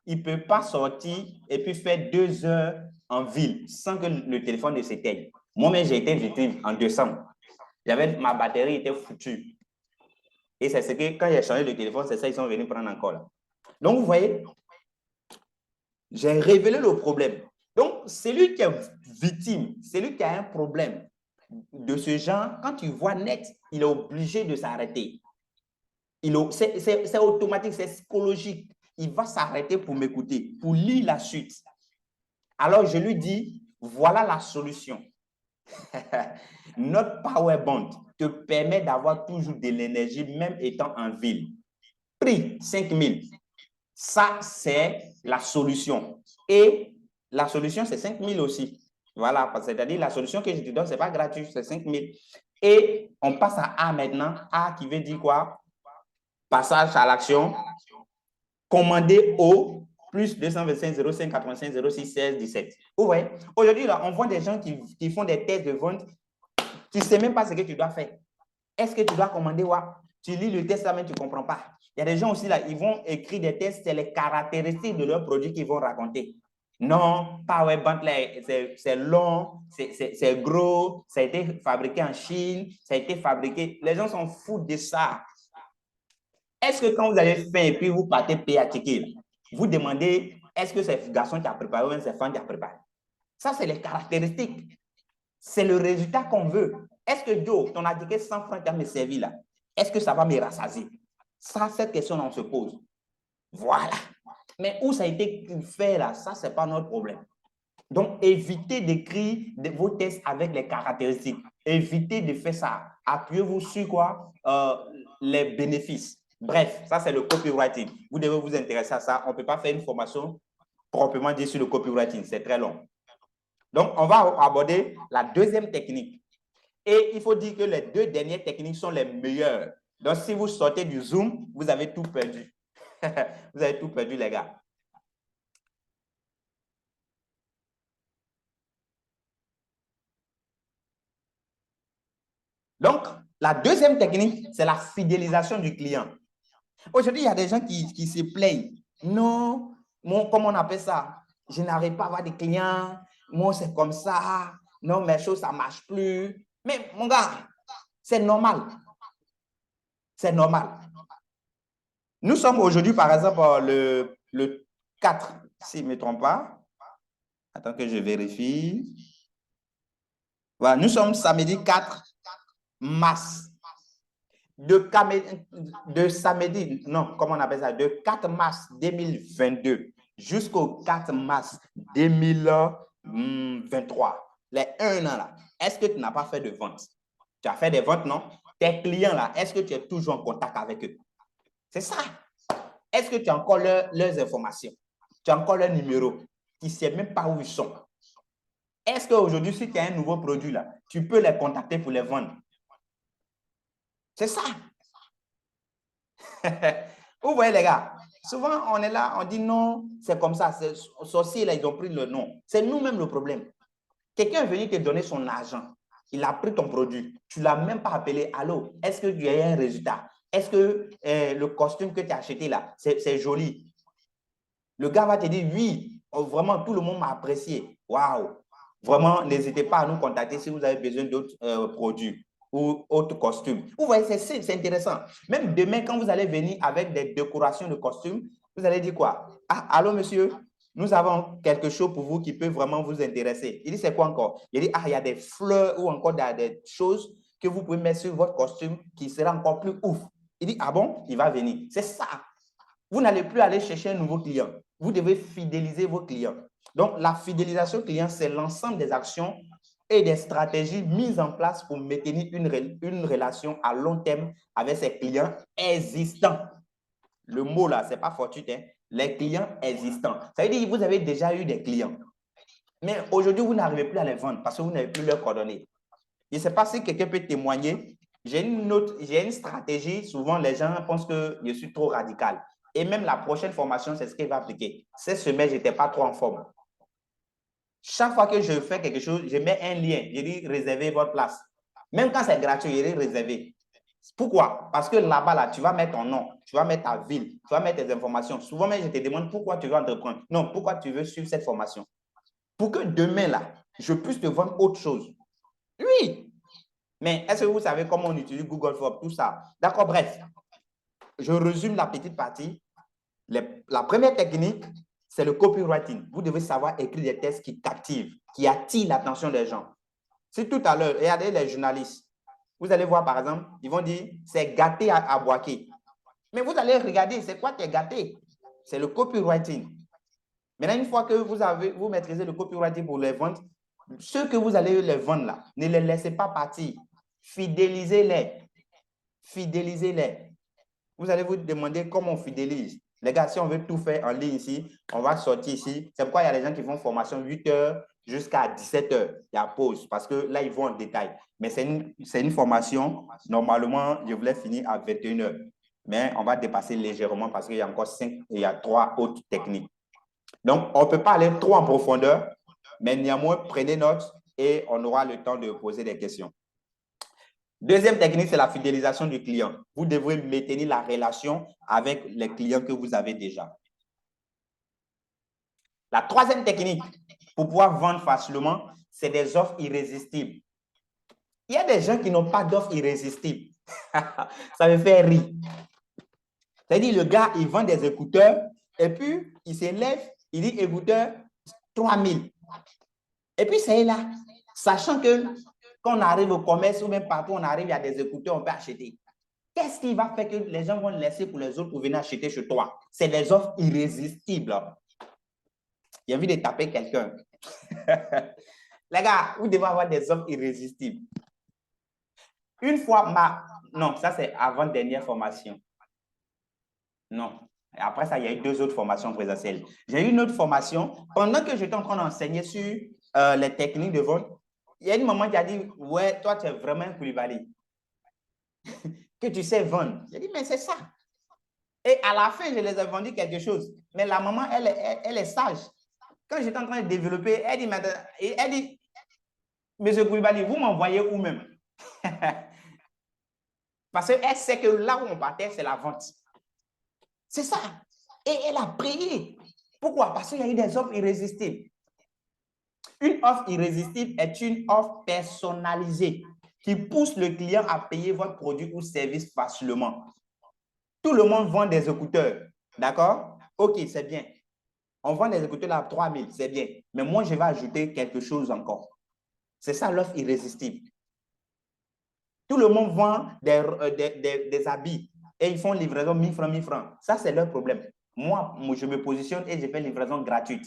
ils ne peuvent pas sortir et puis faire 2 heures en ville sans que le téléphone ne s'éteigne. Moi-même, j'ai été victime en décembre. Ma batterie était foutue. Et c'est ce que, quand j'ai changé de téléphone, c'est ça, ils sont venus prendre encore là. Donc, vous voyez, j'ai révélé le problème. Donc, celui qui est victime, celui qui a un problème de ce genre, quand tu vois net, il est obligé de s'arrêter. C'est automatique, c'est psychologique. Il va s'arrêter pour m'écouter, pour lire la suite. Alors, je lui dis, voilà la solution. Notre Power Band te permet d'avoir toujours de l'énergie, même étant en ville. Prix 5 000. Ça, c'est la solution. Et la solution, c'est 5 000 aussi. Voilà, c'est-à-dire la solution que je te donne, ce n'est pas gratuit, c'est 5 000. Et on passe à A maintenant. A qui veut dire quoi? Passage à l'action. Commander au plus 225 05 85 06 16 17. Vous voyez, aujourd'hui, là, on voit des gens qui font des tests de vente. Tu ne sais même pas ce que tu dois faire. Est-ce que tu dois commander ou tu lis le test là, mais tu ne comprends pas. Il y a des gens aussi là, ils vont écrire des tests, c'est les caractéristiques de leurs produits qu'ils vont raconter. Non, Power Band, c'est long, c'est gros, ça a été fabriqué en Chine, ça a été fabriqué. Les gens s'en foutent de ça. Est-ce que quand vous avez faim et puis vous partez payer à ticket, vous demandez est-ce que c'est garçon qui a préparé ou c'est femme qui a préparé? Ça, c'est les caractéristiques. C'est le résultat qu'on veut. Est-ce que Joe, ton ticket 100 francs qui a me servi là, est-ce que ça va me rassasier? Ça, cette question, on se pose. Voilà. Mais où ça a été fait là, ça, ce n'est pas notre problème. Donc, évitez d'écrire vos tests avec les caractéristiques. Évitez de faire ça. Appuyez-vous sur quoi? Les bénéfices. Bref, ça, c'est le copywriting. Vous devez vous intéresser à ça. On ne peut pas faire une formation proprement dit sur le copywriting. C'est très long. Donc, on va aborder la deuxième technique. Et il faut dire que les 2 dernières techniques sont les meilleures. Donc, si vous sortez du Zoom, vous avez tout perdu. Vous avez tout perdu, les gars. Donc, la deuxième technique, c'est la fidélisation du client. Aujourd'hui, il y a des gens qui se plaignent. Non, moi, comment on appelle ça? Je n'arrive pas à avoir des clients. Moi, c'est comme ça. Non, mes choses, ça ne marche plus. Mais mon gars, c'est normal. C'est normal. Nous sommes aujourd'hui, par exemple, le 4, si je ne me trompe pas. Attends que je vérifie. Voilà, nous sommes samedi 4 mars. De samedi, non, comment on appelle ça? De 4 mars 2022 jusqu'au 4 mars 2023. Les 1 an là. Est-ce que tu n'as pas fait de vente? Tu as fait des ventes, non? Tes clients là, est-ce que tu es toujours en contact avec eux? C'est ça. Est-ce que tu as encore leurs informations? Tu as encore leur numéro? Tu ne sais même pas où ils sont. Est-ce qu'aujourd'hui, si tu as un nouveau produit là, tu peux les contacter pour les vendre? C'est ça. Vous voyez les gars, souvent on est là, on dit non, c'est comme ça, c'est sorciers là, ils ont pris le nom. C'est nous-mêmes le problème. Quelqu'un est venu te donner son argent, il a pris ton produit, tu ne l'as même pas appelé, allô, est-ce que tu as un résultat? Est-ce que le costume que tu as acheté là, c'est joli? Le gars va te dire oui, oh, vraiment tout le monde m'a apprécié. Waouh! Vraiment, n'hésitez pas à nous contacter si vous avez besoin d'autres produits ou autres costumes. Vous voyez, c'est intéressant. Même demain, quand vous allez venir avec des décorations de costumes, vous allez dire quoi? Ah, allô, monsieur, nous avons quelque chose pour vous qui peut vraiment vous intéresser. Il dit, c'est quoi encore? Il dit, ah, il y a des fleurs ou encore des choses que vous pouvez mettre sur votre costume qui sera encore plus ouf. Il dit, ah bon? Il va venir. C'est ça. Vous n'allez plus aller chercher un nouveau client. Vous devez fidéliser vos clients. Donc, la fidélisation client, c'est l'ensemble des actions et des stratégies mises en place pour maintenir une relation à long terme avec ses clients existants. Le mot là, ce n'est pas fortuit, hein? Les clients existants. Ça veut dire que vous avez déjà eu des clients. Mais aujourd'hui, vous n'arrivez plus à les vendre parce que vous n'avez plus leurs coordonnées. Je ne sais pas si quelqu'un peut témoigner. J'ai une stratégie. Souvent, les gens pensent que je suis trop radical. Et même la prochaine formation, c'est ce qu'il va appliquer. Cette semaine, je n'étais pas trop en forme. Chaque fois que je fais quelque chose, je mets un lien. Je dis réservez votre place. Même quand c'est gratuit, je dis réserver. Pourquoi? Parce que là-bas, là, tu vas mettre ton nom, tu vas mettre ta ville, tu vas mettre tes informations. Souvent même, je te demande pourquoi tu veux entreprendre. Non, pourquoi tu veux suivre cette formation? Pour que demain, là, je puisse te vendre autre chose. Oui. Mais est-ce que vous savez comment on utilise Google Forms, tout ça? D'accord, bref. Je résume la petite partie. La première technique, c'est le copywriting. Vous devez savoir écrire des textes qui captivent, qui attirent l'attention des gens. Si tout à l'heure, regardez les journalistes, vous allez voir par exemple, ils vont dire c'est gâté à boaquer. Mais vous allez regarder, c'est quoi qui est gâté? C'est le copywriting. Maintenant, une fois que vous maîtrisez le copywriting pour les ventes, ceux que vous allez les vendre là, ne les laissez pas partir. Fidélisez-les. Fidélisez-les. Vous allez vous demander comment on fidélise. Les gars, si on veut tout faire en ligne ici, on va sortir ici. C'est pourquoi il y a des gens qui font formation 8 heures jusqu'à 17 heures. Il y a pause parce que là, ils vont en détail. Mais c'est une formation. Normalement, je voulais finir à 21 heures. Mais on va dépasser légèrement parce qu'il y a encore 3 autres techniques. Donc, on ne peut pas aller trop en profondeur, mais néanmoins, prenez note et on aura le temps de poser des questions. Deuxième technique, c'est la fidélisation du client. Vous devrez maintenir la relation avec les clients que vous avez déjà. La troisième technique, pour pouvoir vendre facilement, c'est des offres irrésistibles. Il y a des gens qui n'ont pas d'offres irrésistibles. Ça me fait rire. C'est-à-dire, le gars, il vend des écouteurs et puis il s'élève, il dit écouteurs 3000. Et puis c'est là, sachant que quand on arrive au commerce ou même partout, on arrive, il y a des écouteurs, on peut acheter. Qu'est-ce qui va faire que les gens vont laisser pour les autres pour venir acheter chez toi? C'est des offres irrésistibles. J'ai envie de taper quelqu'un. Les gars, vous devez avoir des offres irrésistibles. Une fois Non, ça c'est avant-dernière formation. Non. Après ça, il y a eu 2 autres formations présentielles. J'ai eu une autre formation. Pendant que j'étais en train d'enseigner sur les techniques de vente, il y a une maman qui a dit, ouais, toi, tu es vraiment un Koulibaly. Que tu sais vendre. J'ai dit, mais c'est ça. Et à la fin, je les ai vendu quelque chose. Mais la maman, elle est sage. Quand j'étais en train de développer, elle dit, Monsieur Koulibaly, vous m'envoyez où même? Parce qu'elle sait que là où on partait, c'est la vente. C'est ça. Et elle a prié. Pourquoi? Parce qu'il y a eu des offres irrésistibles. Une offre irrésistible est une offre personnalisée qui pousse le client à payer votre produit ou service facilement. Tout le monde vend des écouteurs. D'accord? OK, c'est bien. On vend des écouteurs à 3000, c'est bien. Mais moi, je vais ajouter quelque chose encore. C'est ça l'offre irrésistible. Tout le monde vend des habits et ils font livraison 1000 francs, 1000 francs. Ça, c'est leur problème. Moi, je me positionne et je fais livraison gratuite.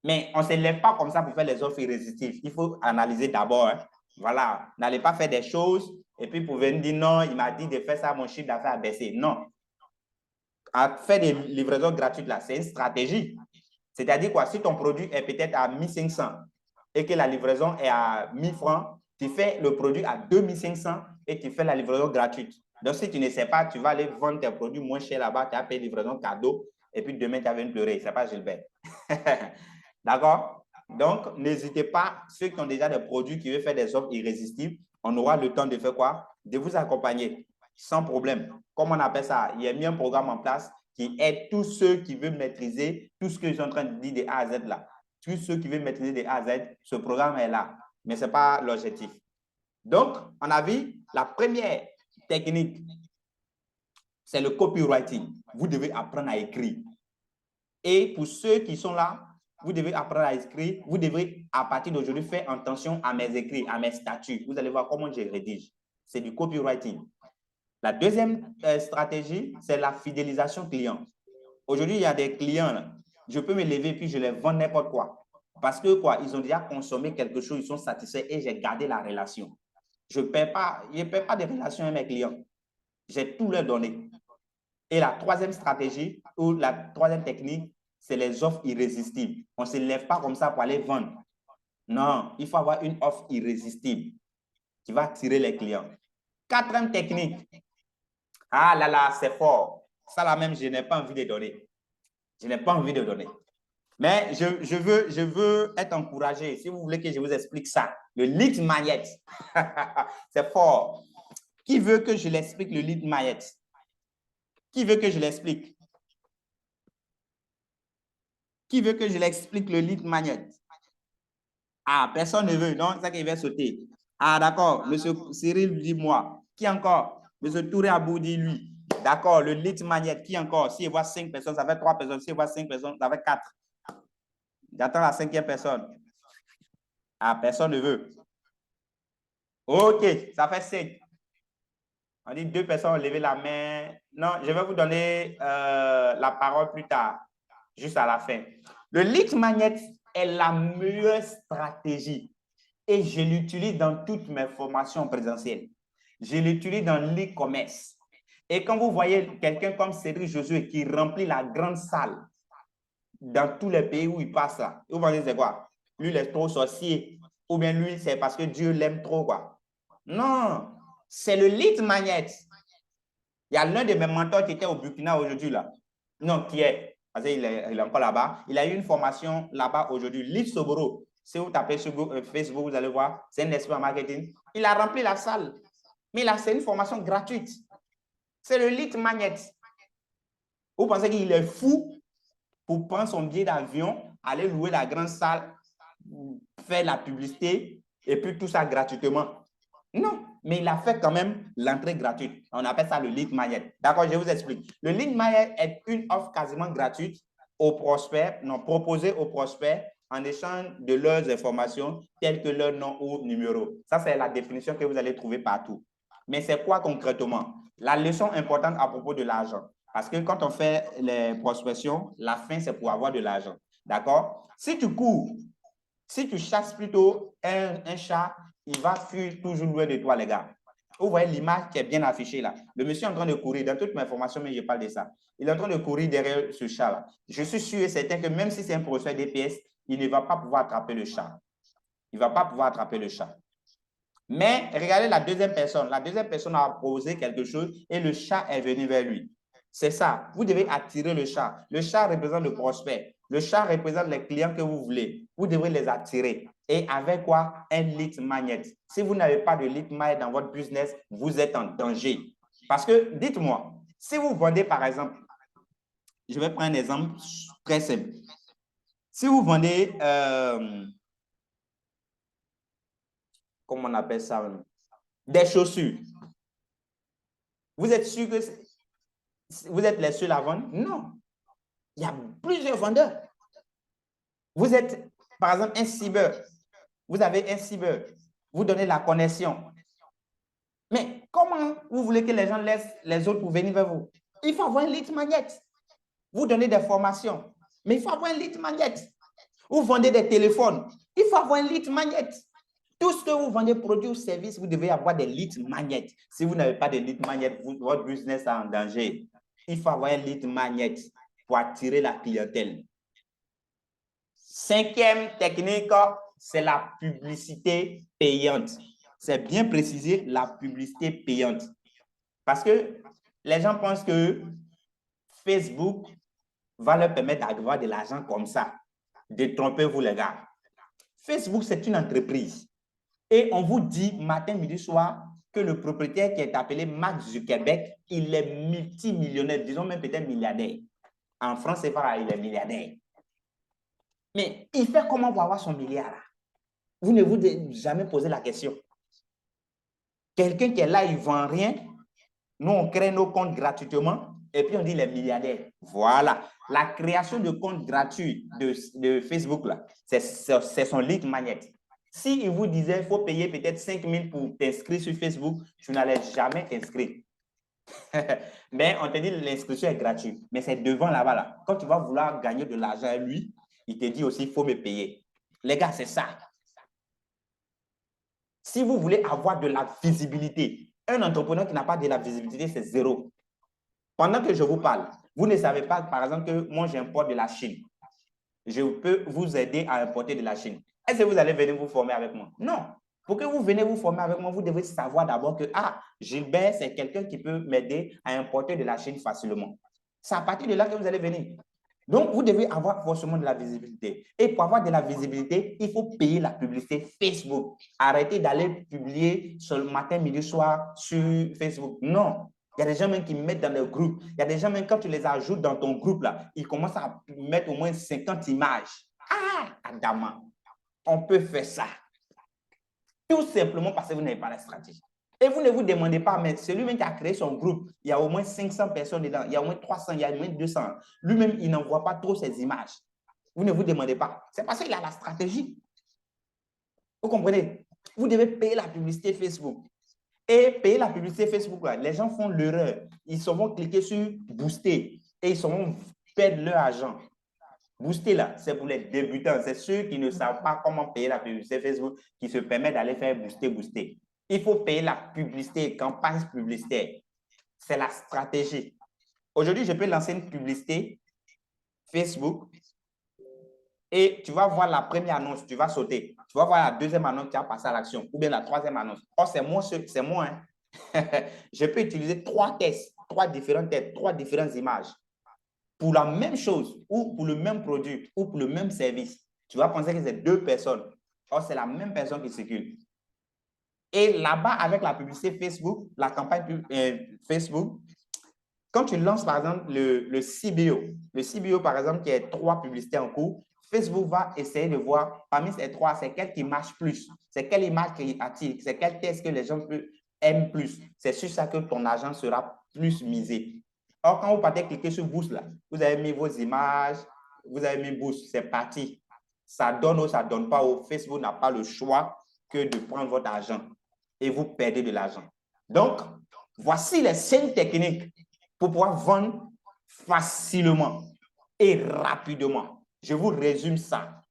Mais on ne se lève pas comme ça pour faire les offres irrésistibles. Il faut analyser d'abord. Hein. Voilà. N'allez pas faire des choses et puis pour venir dire non, il m'a dit de faire ça, mon chiffre d'affaires a baissé. Non. À faire des livraisons gratuites, là, c'est une stratégie. C'est-à-dire quoi? Si ton produit est peut-être à 1500 et que la livraison est à 1000 francs, tu fais le produit à 2500 et tu fais la livraison gratuite. Donc, si tu ne sais pas, tu vas aller vendre tes produits moins chers là-bas, tu as payé livraison cadeau et puis demain, tu vas venir pleurer. Ce n'est pas Gilbert. D'accord? Donc, n'hésitez pas, ceux qui ont déjà des produits qui veulent faire des offres irrésistibles, on aura le temps de faire quoi? De vous accompagner sans problème. Comme on appelle ça, il y a mis un programme en place qui aide tous ceux qui veulent maîtriser tout ce que je suis en train de dire de A à Z là. Tous ceux qui veulent maîtriser de A à Z, ce programme est là. Mais ce n'est pas l'objectif. Donc, on a vu la première technique, c'est le copywriting. Vous devez apprendre à écrire. Et pour ceux qui sont là, vous devez apprendre à écrire. Vous devez, à partir d'aujourd'hui, faire attention à mes écrits, à mes statuts. Vous allez voir comment je rédige. C'est du copywriting. La deuxième stratégie, c'est la fidélisation client. Aujourd'hui, il y a des clients, là, je peux me lever puis je les vends n'importe quoi. Parce que quoi, ils ont déjà consommé quelque chose, ils sont satisfaits et j'ai gardé la relation. Je ne perds pas de relation avec mes clients. J'ai tout leur donné. Et la troisième stratégie ou la troisième technique, c'est les offres irrésistibles. On ne se lève pas comme ça pour aller vendre. Non, il faut avoir une offre irrésistible qui va attirer les clients. Quatrième technique. Ah là là, c'est fort. Ça là même, je n'ai pas envie de donner. Je n'ai pas envie de donner. Mais je veux être encouragé. Si vous voulez que je vous explique ça, le lead magnet, c'est fort. Qui veut que je l'explique, le lead magnet? Qui veut que je l'explique? Qui veut que je l'explique, le lead magnet? Ah, personne ne veut. Donc, c'est ça qu'il va sauter. Ah, d'accord. Monsieur Cyril, dis-moi. Qui encore? Monsieur Touré Abou, dis-lui. D'accord, le lead magnet. Qui encore? S'il voit 5 personnes, ça fait 3 personnes. S'il voit 5 personnes, ça fait 4. J'attends la 5e personne. Ah, personne ne veut. OK, ça fait 5. On dit 2 personnes ont levé la main. Non, je vais vous donner la parole plus tard, juste à la fin. Le lead magnet est la meilleure stratégie et je l'utilise dans toutes mes formations présentielles. Je l'utilise dans l'e-commerce. Et quand vous voyez quelqu'un comme Cédric Josué qui remplit la grande salle dans tous les pays où il passe là, vous pensez c'est quoi? Lui, il est trop sorcier. Ou bien lui, c'est parce que Dieu l'aime trop, quoi. Non, c'est le lead magnet. Il y a l'un de mes mentors qui était au Burkina aujourd'hui là. Non, qui est, parce qu'il est encore là-bas. Il a eu une formation là-bas aujourd'hui. Liv Soboro. Si vous tapez sur Facebook, vous allez voir, c'est un expert en marketing. Il a rempli la salle. Mais là, c'est une formation gratuite. C'est le lead magnet. Vous pensez qu'il est fou pour prendre son billet d'avion, aller louer la grande salle, faire la publicité et puis tout ça gratuitement? Non, mais il a fait quand même l'entrée gratuite. On appelle ça le lead magnet. D'accord, je vous explique. Le lead magnet est une offre quasiment gratuite aux prospects, non, proposée aux prospects en échange de leurs informations telles que leur nom ou numéro. Ça, c'est la définition que vous allez trouver partout. Mais c'est quoi concrètement? La leçon importante à propos de l'argent. Parce que quand on fait les prospections, la fin, c'est pour avoir de l'argent. D'accord? Si tu cours, si tu chasses plutôt un chat, il va fuir toujours loin de toi, les gars. Vous voyez l'image qui est bien affichée là. Le monsieur est en train de courir. Dans toutes mes formations, mais je parle de ça. Il est en train de courir derrière ce chat-là. Je suis sûr et certain que même si c'est un prospect DPS, il ne va pas pouvoir attraper le chat. Il ne va pas pouvoir attraper le chat. Mais regardez la deuxième personne. La deuxième personne a posé quelque chose et le chat est venu vers lui. C'est ça. Vous devez attirer le chat. Le chat représente le prospect. Le chat représente les clients que vous voulez. Vous devez les attirer. Et avec quoi? Un lead magnet. Si vous n'avez pas de lead magnet dans votre business, vous êtes en danger. Parce que, dites-moi, si vous vendez par exemple, je vais prendre un exemple très simple. Si vous vendez, comment on appelle ça? Des chaussures. Vous êtes sûr que vous êtes les seuls à vendre? Non. Il y a plusieurs vendeurs. Vous êtes, par exemple, un cyber. Vous avez un cyber. Vous donnez la connexion. Mais comment vous voulez que les gens laissent les autres pour venir vers vous? Il faut avoir un lead magnet. Vous donnez des formations. Mais il faut avoir un lead magnet. Vous vendez des téléphones. Il faut avoir un lead magnet. Tout ce que vous vendez, produits ou services, vous devez avoir des lead magnets. Si vous n'avez pas de lead magnet, votre business est en danger. Il faut avoir un lead magnet pour attirer la clientèle. 5e technique, c'est la publicité payante. C'est bien précisé, la publicité payante. Parce que les gens pensent que Facebook va leur permettre d'avoir de l'argent comme ça. Détrompez-vous, les gars. Facebook, c'est une entreprise. Et on vous dit matin, midi, soir que le propriétaire qui est appelé Mark Zuckerberg, il est multimillionnaire, disons même peut-être milliardaire. En France, c'est pareil, il est milliardaire. Mais il fait comment pour avoir son milliard là? Vous ne vous jamais posé la question. Quelqu'un qui est là, il ne vend rien. Nous, on crée nos comptes gratuitement et puis on dit les milliardaires. Voilà. La création de comptes gratuits de Facebook, là, c'est son lead magnet. S'il vous disait qu'il faut payer peut-être 5 000 pour t'inscrire sur Facebook, tu n'allais jamais t'inscrire. Mais on te dit l'inscription est gratuite. Mais c'est devant là-bas. Là. Quand tu vas vouloir gagner de l'argent à lui, il te dit aussi qu'il faut me payer. Les gars, c'est ça. Si vous voulez avoir de la visibilité, un entrepreneur qui n'a pas de la visibilité, c'est zéro. Pendant que je vous parle, vous ne savez pas, par exemple, que moi, j'importe de la Chine. Je peux vous aider à importer de la Chine. Est-ce que vous allez venir vous former avec moi? Non. Pour que vous venez vous former avec moi, vous devez savoir d'abord que, Gilbert, c'est quelqu'un qui peut m'aider à importer de la Chine facilement. C'est à partir de là que vous allez venir. Donc, vous devez avoir forcément de la visibilité. Et pour avoir de la visibilité, il faut payer la publicité Facebook. Arrêtez d'aller publier sur le matin, midi, soir sur Facebook. Non. Il y a des gens même qui mettent dans le groupe. Il y a des gens même quand tu les ajoutes dans ton groupe, là, ils commencent à mettre au moins 50 images. Ah, Adama, on peut faire ça. Tout simplement parce que vous n'avez pas la stratégie. Et vous ne vous demandez pas, mais celui-même qui a créé son groupe, il y a au moins 500 personnes dedans, il y a au moins 300, il y a au moins 200. Lui-même, il n'envoie pas trop ses images. Vous ne vous demandez pas. C'est parce qu'il a la stratégie. Vous comprenez? Vous devez payer la publicité Facebook. Et payer la publicité Facebook, là, les gens font l'erreur. Ils se vont cliquer sur Booster et ils se vont perdre leur argent. Booster, là, c'est pour les débutants. C'est ceux qui ne savent pas comment payer la publicité Facebook qui se permettent d'aller faire Booster. Il faut payer la publicité, campagne publicitaire. C'est la stratégie. Aujourd'hui, je peux lancer une publicité Facebook et tu vas voir la première annonce, tu vas sauter. Tu vas voir la deuxième annonce, tu vas passer à l'action. Ou bien la troisième annonce. Oh, c'est moi. Hein. Je peux utiliser 3 tests, 3 différents tests, 3 différentes images pour la même chose ou pour le même produit ou pour le même service. Tu vas penser que c'est 2 personnes. Or, c'est la même personne qui circule. Et là-bas, avec la publicité Facebook, la campagne Facebook, quand tu lances, par exemple, le CBO, par exemple, qui est 3 publicités en cours, Facebook va essayer de voir parmi ces 3, c'est quelle qui marche plus, c'est quelle image qui attire, c'est quel test que les gens aiment plus. C'est sur ça que ton argent sera plus misé. Or, quand vous partez cliquer sur Boost, là, vous avez mis vos images, vous avez mis Boost, c'est parti. Ça donne ou ça ne donne pas, ou Facebook n'a pas le choix que de prendre votre argent et vous perdez de l'argent. Donc, voici les 5 techniques pour pouvoir vendre facilement et rapidement. Je vous résume ça.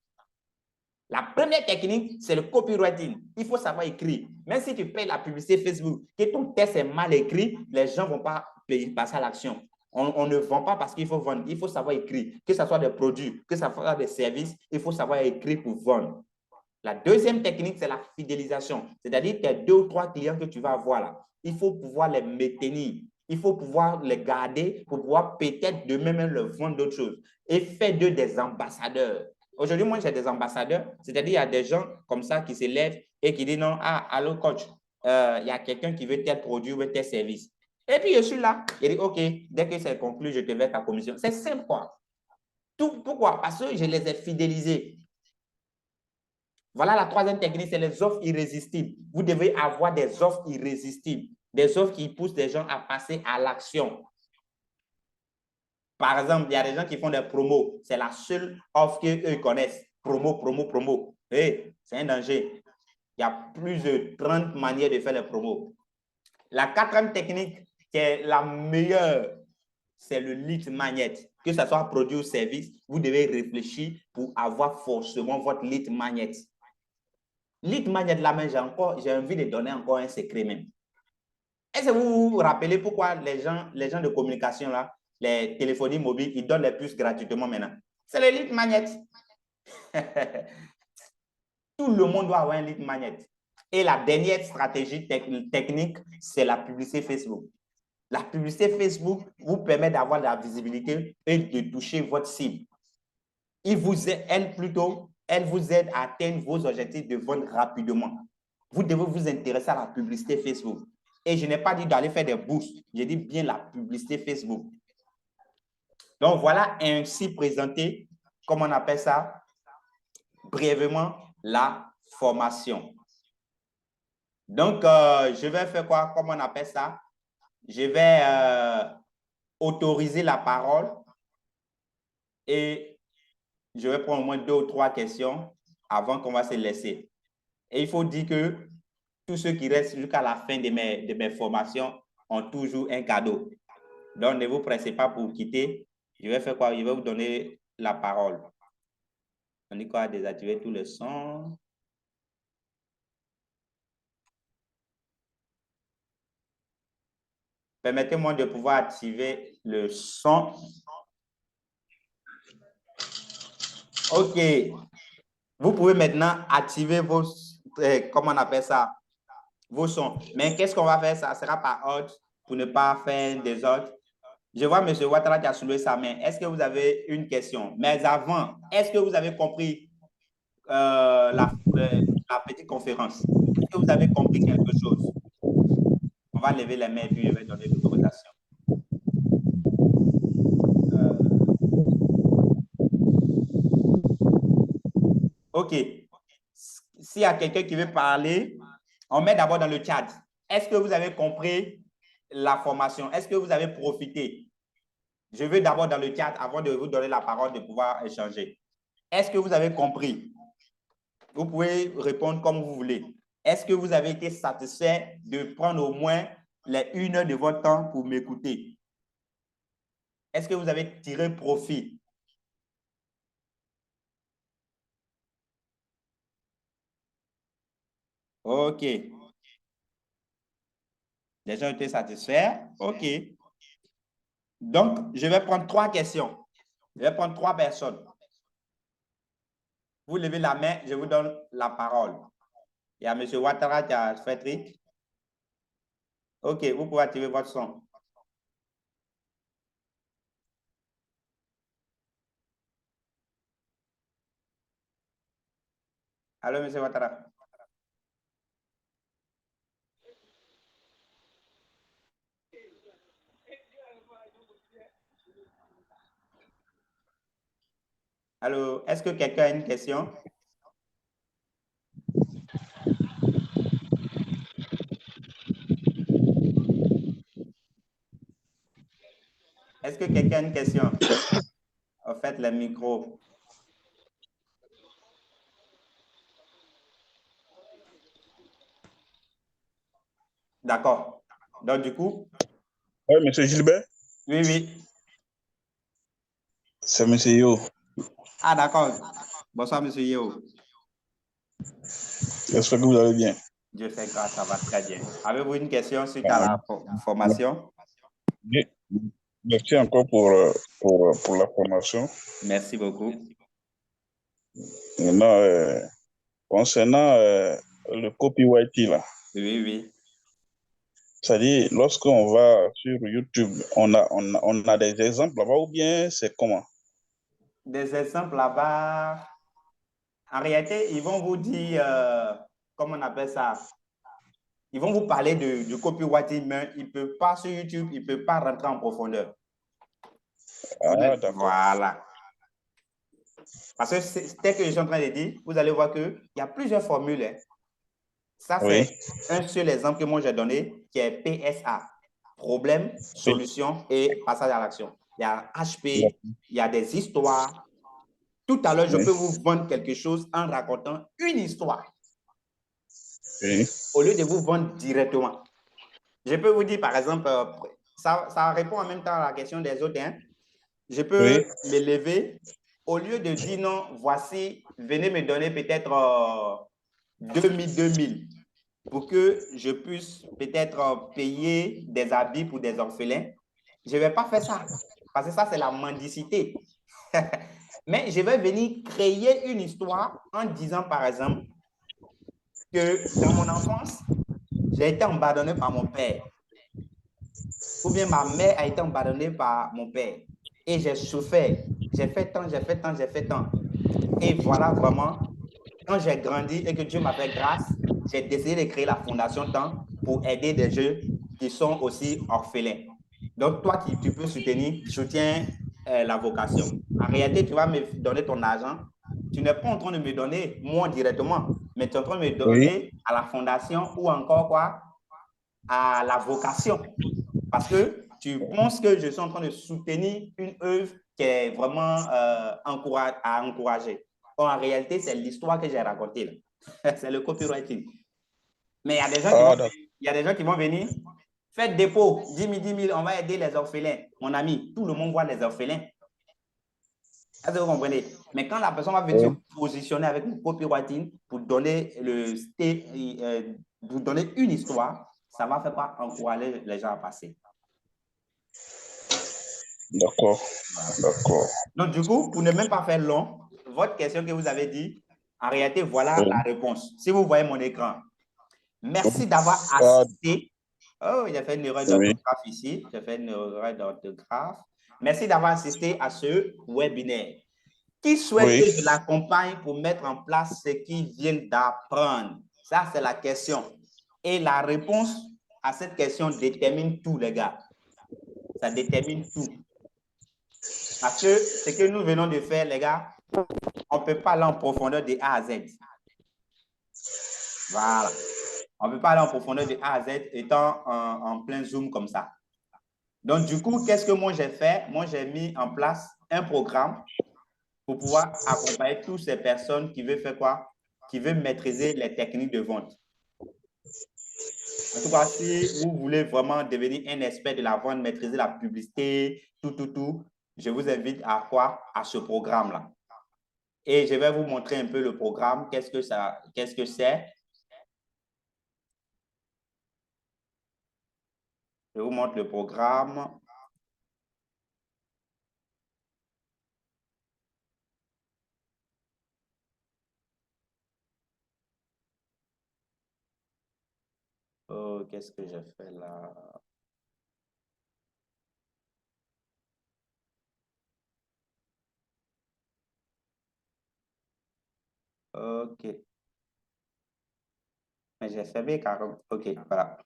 La première technique, c'est le copywriting. Il faut savoir écrire. Même si tu payes la publicité Facebook, que ton texte est mal écrit, les gens ne vont pas passer à l'action. On ne vend pas parce qu'il faut vendre. Il faut savoir écrire. Que ce soit des produits, que ce soit des services, il faut savoir écrire pour vendre. La deuxième technique, c'est la fidélisation. C'est-à-dire tes 2 ou 3 clients que tu vas avoir là, il faut pouvoir les maintenir. Il faut pouvoir les garder pour pouvoir peut-être de même leur vendre d'autres choses. Et faire d'eux des ambassadeurs. Aujourd'hui, moi, j'ai des ambassadeurs. C'est-à-dire il y a des gens comme ça qui se lèvent et qui disent non, ah, allô coach, il y a quelqu'un qui veut tel produit ou tel service. Et puis, je suis là. Il dit, OK, dès que c'est conclu, je te verse ta commission. C'est simple, quoi. Pourquoi? Parce que je les ai fidélisés. Voilà la troisième technique, c'est les offres irrésistibles. Vous devez avoir des offres irrésistibles, des offres qui poussent les gens à passer à l'action. Par exemple, il y a des gens qui font des promos. C'est la seule offre qu'eux connaissent. Promo. Hey, c'est un danger. Il y a plus de 30 manières de faire les promos. La quatrième technique, qui est la meilleure, c'est le lead magnet. Que ce soit produit ou service, vous devez réfléchir pour avoir forcément votre lead magnet. Lead magnet de la main, j'ai envie de donner encore un secret même. Est-ce que vous vous rappelez pourquoi les gens de communication, là, les téléphonies mobiles, ils donnent les puces gratuitement maintenant? C'est le lead magnet. Tout le monde doit avoir un lead magnet. Et la dernière stratégie technique, c'est la publicité Facebook. La publicité Facebook vous permet d'avoir de la visibilité et de toucher votre cible. Elle vous aide à atteindre vos objectifs de vente rapidement. Vous devez vous intéresser à la publicité Facebook. Et je n'ai pas dit d'aller faire des boosts, j'ai dit bien la publicité Facebook. Donc, voilà ainsi présenté, comme on appelle ça, brièvement, la formation. Donc, je vais faire quoi, comme on appelle ça? Je vais autoriser la parole et je vais prendre au moins 2 ou 3 questions avant qu'on va se laisser. Et il faut dire que tous ceux qui restent jusqu'à la fin de mes formations ont toujours un cadeau. Donc, ne vous pressez pas pour quitter. Je vais faire quoi? Je vais vous donner la parole. On dit quoi? Désactiver tous les sons. Permettez-moi de pouvoir activer le son. OK. Vous pouvez maintenant activer vos, comment on appelle ça? Vos sons. Mais qu'est-ce qu'on va faire? Ça sera par ordre pour ne pas faire des ordres. Je vois M. Ouattara qui a soulevé sa main. Est-ce que vous avez une question? Mais avant, est-ce que vous avez compris la petite conférence? Est-ce que vous avez compris quelque chose? On va lever les mains et puis je vais donner l'autorisation. OK. S'il y a quelqu'un qui veut parler, on met d'abord dans le chat. Est-ce que vous avez compris la formation? Est-ce que vous avez profité? Je veux d'abord dans le chat, avant de vous donner la parole, de pouvoir échanger. Est-ce que vous avez compris? Vous pouvez répondre comme vous voulez. Est-ce que vous avez été satisfait de prendre au moins les 1 heure de votre temps pour m'écouter? Est-ce que vous avez tiré profit? OK. Les gens étaient satisfaits? OK. Donc, je vais prendre 3 questions. Je vais prendre 3 personnes. Vous levez la main, je vous donne la parole. Il y a M. Ouattara qui a fait trick. OK, vous pouvez activer votre son. Allô, M. Ouattara. Allô, est-ce que quelqu'un a une question? Est-ce que quelqu'un a une question? En fait, le micro. D'accord. Donc, du coup? Oui, M. Gilbert? Oui, oui. C'est M. Yo. Ah, d'accord. Bonsoir, M. Yo. J'espère que vous allez bien. Dieu fait grâce, ça va très bien. Avez-vous une question suite à la formation? Merci encore pour la formation. Merci beaucoup. Maintenant, concernant le copywriting, là, Oui, oui. c'est-à-dire, lorsqu'on va sur YouTube, on a des exemples là-bas ou bien c'est comment? Des exemples là-bas. En réalité, ils vont vous dire, comment on appelle ça? Ils vont vous parler du copywriting, mais ils ne peuvent pas sur YouTube, ils ne peuvent pas rentrer en profondeur. Ah, d'accord. Voilà. Parce que c'est tel que je suis en train de dire, vous allez voir qu'il y a plusieurs formules. Hein. Ça, c'est un seul exemple que moi j'ai donné, qui est PSA. Problème, solution et passage à l'action. Il y a HP, il y a des histoires. Tout à l'heure, je peux vous vendre quelque chose en racontant une histoire. Au lieu de vous vendre directement. Je peux vous dire, par exemple, ça répond en même temps à la question des autres. Hein. Je peux me lever, au lieu de dire non, voici, venez me donner peut-être 2000 pour que je puisse peut-être payer des habits pour des orphelins. Je ne vais pas faire ça, parce que ça, c'est la mendicité. Mais je vais venir créer une histoire en disant, par exemple, que dans mon enfance, j'ai été abandonné par mon père. Ou bien ma mère a été abandonnée par mon père. Et j'ai souffert. J'ai fait tant, j'ai fait tant, j'ai fait tant. Et voilà vraiment, quand j'ai grandi et que Dieu m'a fait grâce, j'ai décidé de créer la Fondation Temps pour aider des jeunes qui sont aussi orphelins. Donc, toi, tu peux soutenir, soutiens la vocation. En réalité, tu vas me donner ton argent. Tu n'es pas en train de me donner moi directement, mais tu es en train de me donner à la fondation ou encore quoi? À la vocation. Parce que tu penses que je suis en train de soutenir une œuvre qui est vraiment à encourager. Or, en réalité, c'est l'histoire que j'ai racontée. C'est le copywriting. Mais il y a des gens qui vont venir, faites dépôt, 10 000, 10 000, on va aider les orphelins. Mon ami, tout le monde voit les orphelins. Est-ce que vous comprenez? Mais quand la personne va venir se positionner avec le copywriting pour donner, pour donner une histoire, ça va faire pas encourager les gens à passer. D'accord. D'accord. Donc, du coup, pour ne même pas faire long, votre question que vous avez dit, en réalité, voilà la réponse. Si vous voyez mon écran, merci d'avoir assisté Oh, j'ai fait une erreur Oui, d'orthographe ici. J'ai fait une erreur d'orthographe. Merci d'avoir assisté à ce webinaire. Qui souhaite oui. que je l'accompagne pour mettre en place ce qu'il vient d'apprendre? Ça, c'est la question. Et la réponse à cette question détermine tout, les gars. Ça détermine tout. Parce que ce que nous venons de faire, les gars, on ne peut pas aller en profondeur de A à Z. Voilà. On ne peut pas aller en profondeur de A à Z étant en plein zoom comme ça. Donc, du coup, qu'est-ce que moi j'ai fait? Moi, j'ai mis en place un programme pour pouvoir accompagner toutes ces personnes qui veulent faire quoi? Qui veulent maîtriser les techniques de vente. En tout cas, si vous voulez vraiment devenir un expert de la vente, maîtriser la publicité, tout, je vous invite à quoi? À ce programme-là. Et je vais vous montrer un peu le programme. Qu'est-ce que c'est? Je vous montre le programme. Oh, qu'est-ce que j'ai fait là? OK. Mais j'ai fermé carrément. OK, voilà.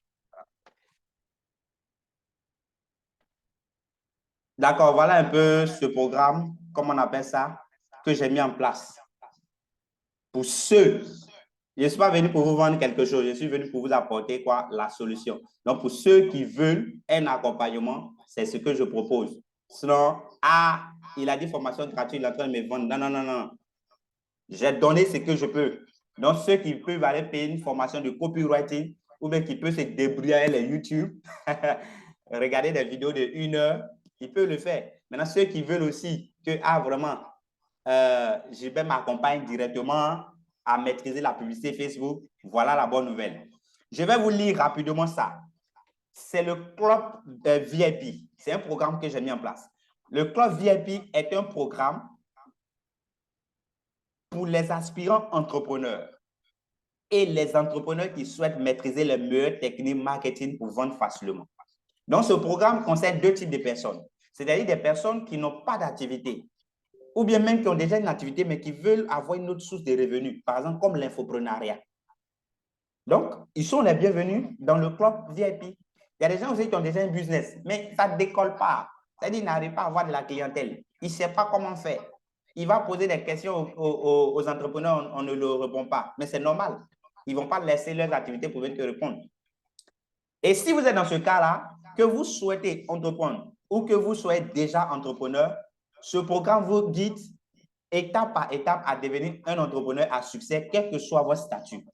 D'accord, voilà un peu ce programme, comme on appelle ça, que j'ai mis en place. Pour ceux, je ne suis pas venu pour vous vendre quelque chose, je suis venu pour vous apporter quoi? La solution. Donc, pour ceux qui veulent un accompagnement, c'est ce que je propose. Sinon, ah, il a dit formation gratuite, il est en train de me vendre. Non, non, non, non. J'ai donné ce que je peux. Donc, ceux qui peuvent aller payer une formation de copywriting ou bien qui peuvent se débrouiller avec les YouTube, regarder des vidéos de 1 heure, ils peuvent le faire. Maintenant, ceux qui veulent aussi que, ah, vraiment, Gilbert m'accompagne directement à maîtriser la publicité Facebook, voilà la bonne nouvelle. Je vais vous lire rapidement ça. C'est le club VIP. C'est un programme que j'ai mis en place. Le club VIP est un programme pour les aspirants entrepreneurs et les entrepreneurs qui souhaitent maîtriser les meilleures techniques marketing pour vendre facilement. Donc, ce programme concerne 2 types de personnes, c'est-à-dire des personnes qui n'ont pas d'activité ou bien même qui ont déjà une activité mais qui veulent avoir une autre source de revenus, par exemple comme l'infoprenariat. Donc, ils sont les bienvenus dans le club VIP. Il y a des gens aussi qui ont déjà un business, mais ça ne décolle pas. C'est-à-dire qu'ils n'arrivent pas à avoir de la clientèle. Il ne sait pas comment faire. Il va poser des questions aux entrepreneurs, on ne le répond pas. Mais c'est normal. Ils ne vont pas laisser leurs activités pour venir te répondre. Et si vous êtes dans ce cas-là, que vous souhaitez entreprendre ou que vous soyez déjà entrepreneur, ce programme vous guide étape par étape à devenir un entrepreneur à succès, quel que soit votre statut.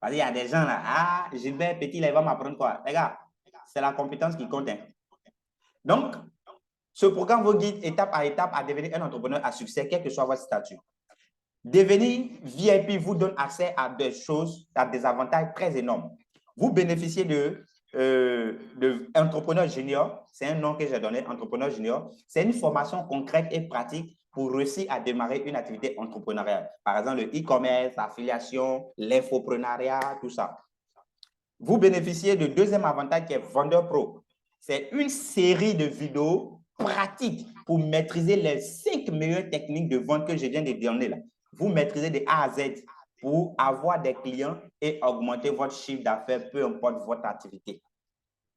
Parce qu'il y a des gens là, ah, Gilbert Petit, là, il va m'apprendre quoi? Les gars, c'est la compétence qui compte. Hein. Donc, ce programme vous guide étape par étape à devenir un entrepreneur à succès, quel que soit votre statut. Devenir VIP vous donne accès à des choses, à des avantages très énormes. Vous bénéficiez de entrepreneur junior, c'est un nom que j'ai donné, entrepreneur junior. C'est une formation concrète et pratique pour réussir à démarrer une activité entrepreneuriale. Par exemple, le e-commerce, l'affiliation, l'infoprenariat, tout ça. Vous bénéficiez de deuxième avantage qui est Vendeur Pro. C'est une série de vidéos pratiques pour maîtriser les 5 meilleures techniques de vente que je viens de donner là. Vous maîtrisez de A à Z pour avoir des clients et augmenter votre chiffre d'affaires, peu importe votre activité.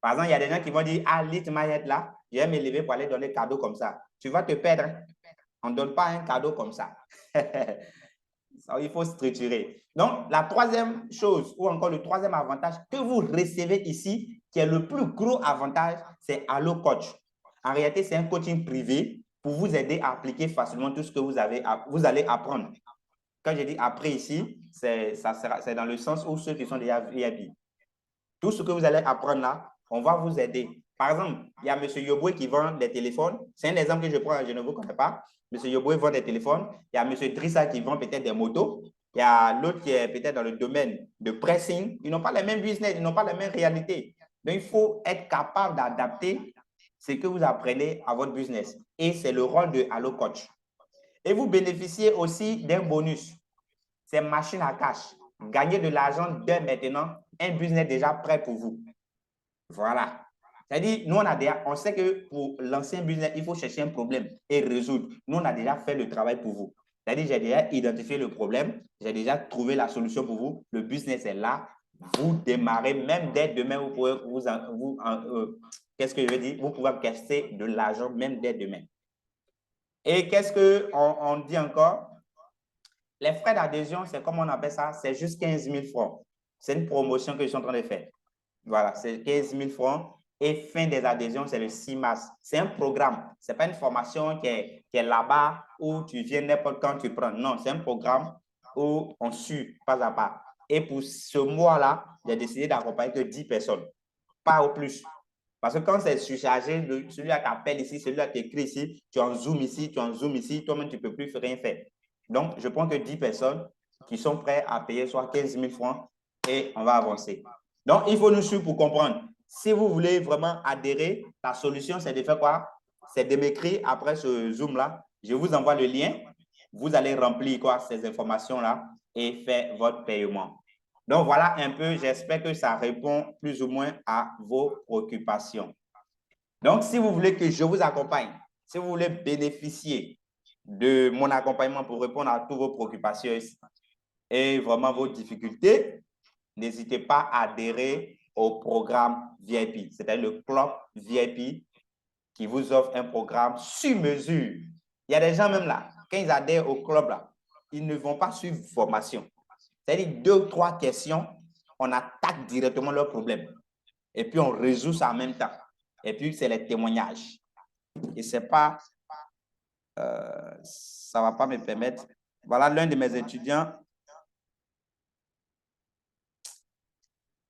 Par exemple, il y a des gens qui vont dire, ah, lit Mayette là, je vais me lever pour aller donner cadeau comme ça. Tu vas te perdre. On ne donne pas un cadeau comme ça. Il faut structurer. Donc, la troisième chose, ou encore le troisième avantage que vous recevez ici, qui est le plus gros avantage, c'est Allo Coach. En réalité, c'est un coaching privé pour vous aider à appliquer facilement tout ce que vous allez apprendre. Quand je dis après ici, c'est dans le sens où ceux qui sont déjà VIP. Tout ce que vous allez apprendre là, on va vous aider. Par exemple, il y a M. Yoboué qui vend des téléphones. C'est un exemple que je prends, je ne vous connais pas. M. Yoboué vend des téléphones. Il y a M. Drissa qui vend peut-être des motos. Il y a l'autre qui est peut-être dans le domaine de pressing. Ils n'ont pas les mêmes business, ils n'ont pas les mêmes réalités. Donc, il faut être capable d'adapter ce que vous apprenez à votre business. Et c'est le rôle de Allo Coach. Et vous bénéficiez aussi d'un bonus. C'est machine à cash. Gagner de l'argent dès maintenant, un business déjà prêt pour vous. Voilà. C'est-à-dire, nous, on sait que pour lancer un business, il faut chercher un problème et résoudre. Nous, on a déjà fait le travail pour vous. C'est-à-dire, j'ai déjà identifié le problème, j'ai déjà trouvé la solution pour vous. Le business est là. Vous démarrez, même dès demain, vous pouvez qu'est-ce que je veux dire? Vous pouvez encaisser de l'argent même dès demain. Et qu'est-ce qu'on dit encore? Les frais d'adhésion, c'est comme on appelle ça, c'est juste 15 000 francs. C'est une promotion que je suis en train de faire. Voilà, c'est 15 000 francs. Et fin des adhésions, c'est le 6 mars. C'est un programme. Ce n'est pas une formation qui est là-bas où tu viens n'importe quand tu prends. Non, c'est un programme où on suit pas à pas. Et pour ce mois-là, j'ai décidé d'accompagner que 10 personnes, pas au plus. Parce que quand c'est surchargé, celui-là t'appelle ici, celui-là t'écrit ici, tu en zoom ici, tu en zoom ici, toi-même, tu ne peux plus rien faire. Donc, je prends que 10 personnes qui sont prêtes à payer soit 15 000 francs et on va avancer. Donc, il faut nous suivre pour comprendre. Si vous voulez vraiment adhérer, la solution, c'est de faire quoi? C'est de m'écrire après ce Zoom-là. Je vous envoie le lien. Vous allez remplir quoi, ces informations-là et faire votre paiement. Donc, voilà un peu, j'espère que ça répond plus ou moins à vos préoccupations. Donc, si vous voulez que je vous accompagne, si vous voulez bénéficier de mon accompagnement pour répondre à toutes vos préoccupations et vraiment vos difficultés, n'hésitez pas à adhérer au programme VIP, c'est-à-dire le club VIP qui vous offre un programme sur mesure. Il y a des gens même là, quand ils adhèrent au club là, ils ne vont pas suivre formation. C'est-à-dire 2 ou 3 questions, on attaque directement leur problème. Et puis on résout ça en même temps. Et puis c'est les témoignages. Et c'est pas, ça va pas me permettre. Voilà l'un de mes étudiants.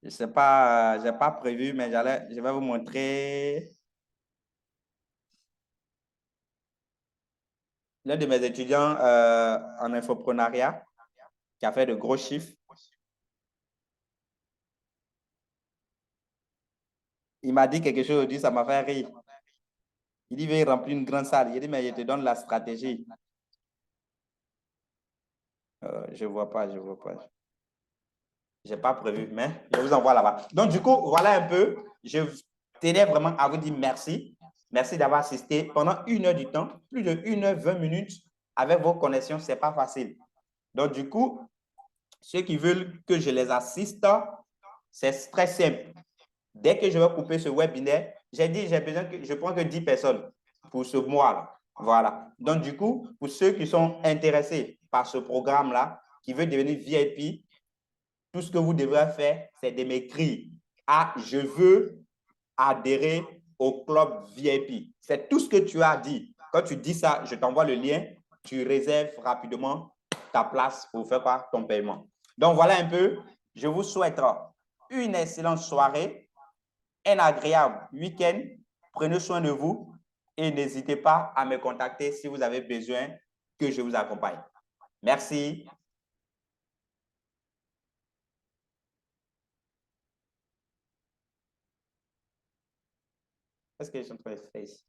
Je sais pas, j'ai pas prévu, mais je vais vous montrer. L'un de mes étudiants en infoprenariat qui a fait de gros chiffres. Il m'a dit quelque chose aujourd'hui, ça m'a fait rire. Il dit, il veut remplir une grande salle. Il dit, mais je te donne la stratégie. Je ne vois pas, je ne vois pas. Je n'ai pas prévu, mais je vous envoie là-bas. Donc, du coup, voilà un peu. Je tenais vraiment à vous dire merci. Merci d'avoir assisté pendant 1 heure du temps, plus de 1 heure 20 minutes avec vos connexions. Ce n'est pas facile. Donc, du coup, ceux qui veulent que je les assiste, c'est très simple. Dès que je vais couper ce webinaire, j'ai dit, j'ai besoin que je prends que 10 personnes pour ce mois-là. Voilà. Donc, du coup, pour ceux qui sont intéressés par ce programme-là, qui veulent devenir VIP, tout ce que vous devrez faire, c'est de m'écrire. Ah, je veux adhérer au club VIP. C'est tout ce que tu as dit. Quand tu dis ça, je t'envoie le lien, tu réserves rapidement ta place pour faire quoi? Ton paiement. Donc, voilà un peu. Je vous souhaite une excellente soirée, un agréable week-end. Prenez soin de vous et n'hésitez pas à me contacter si vous avez besoin que je vous accompagne. Merci. Qu'est-ce que je suis en train de faire ici?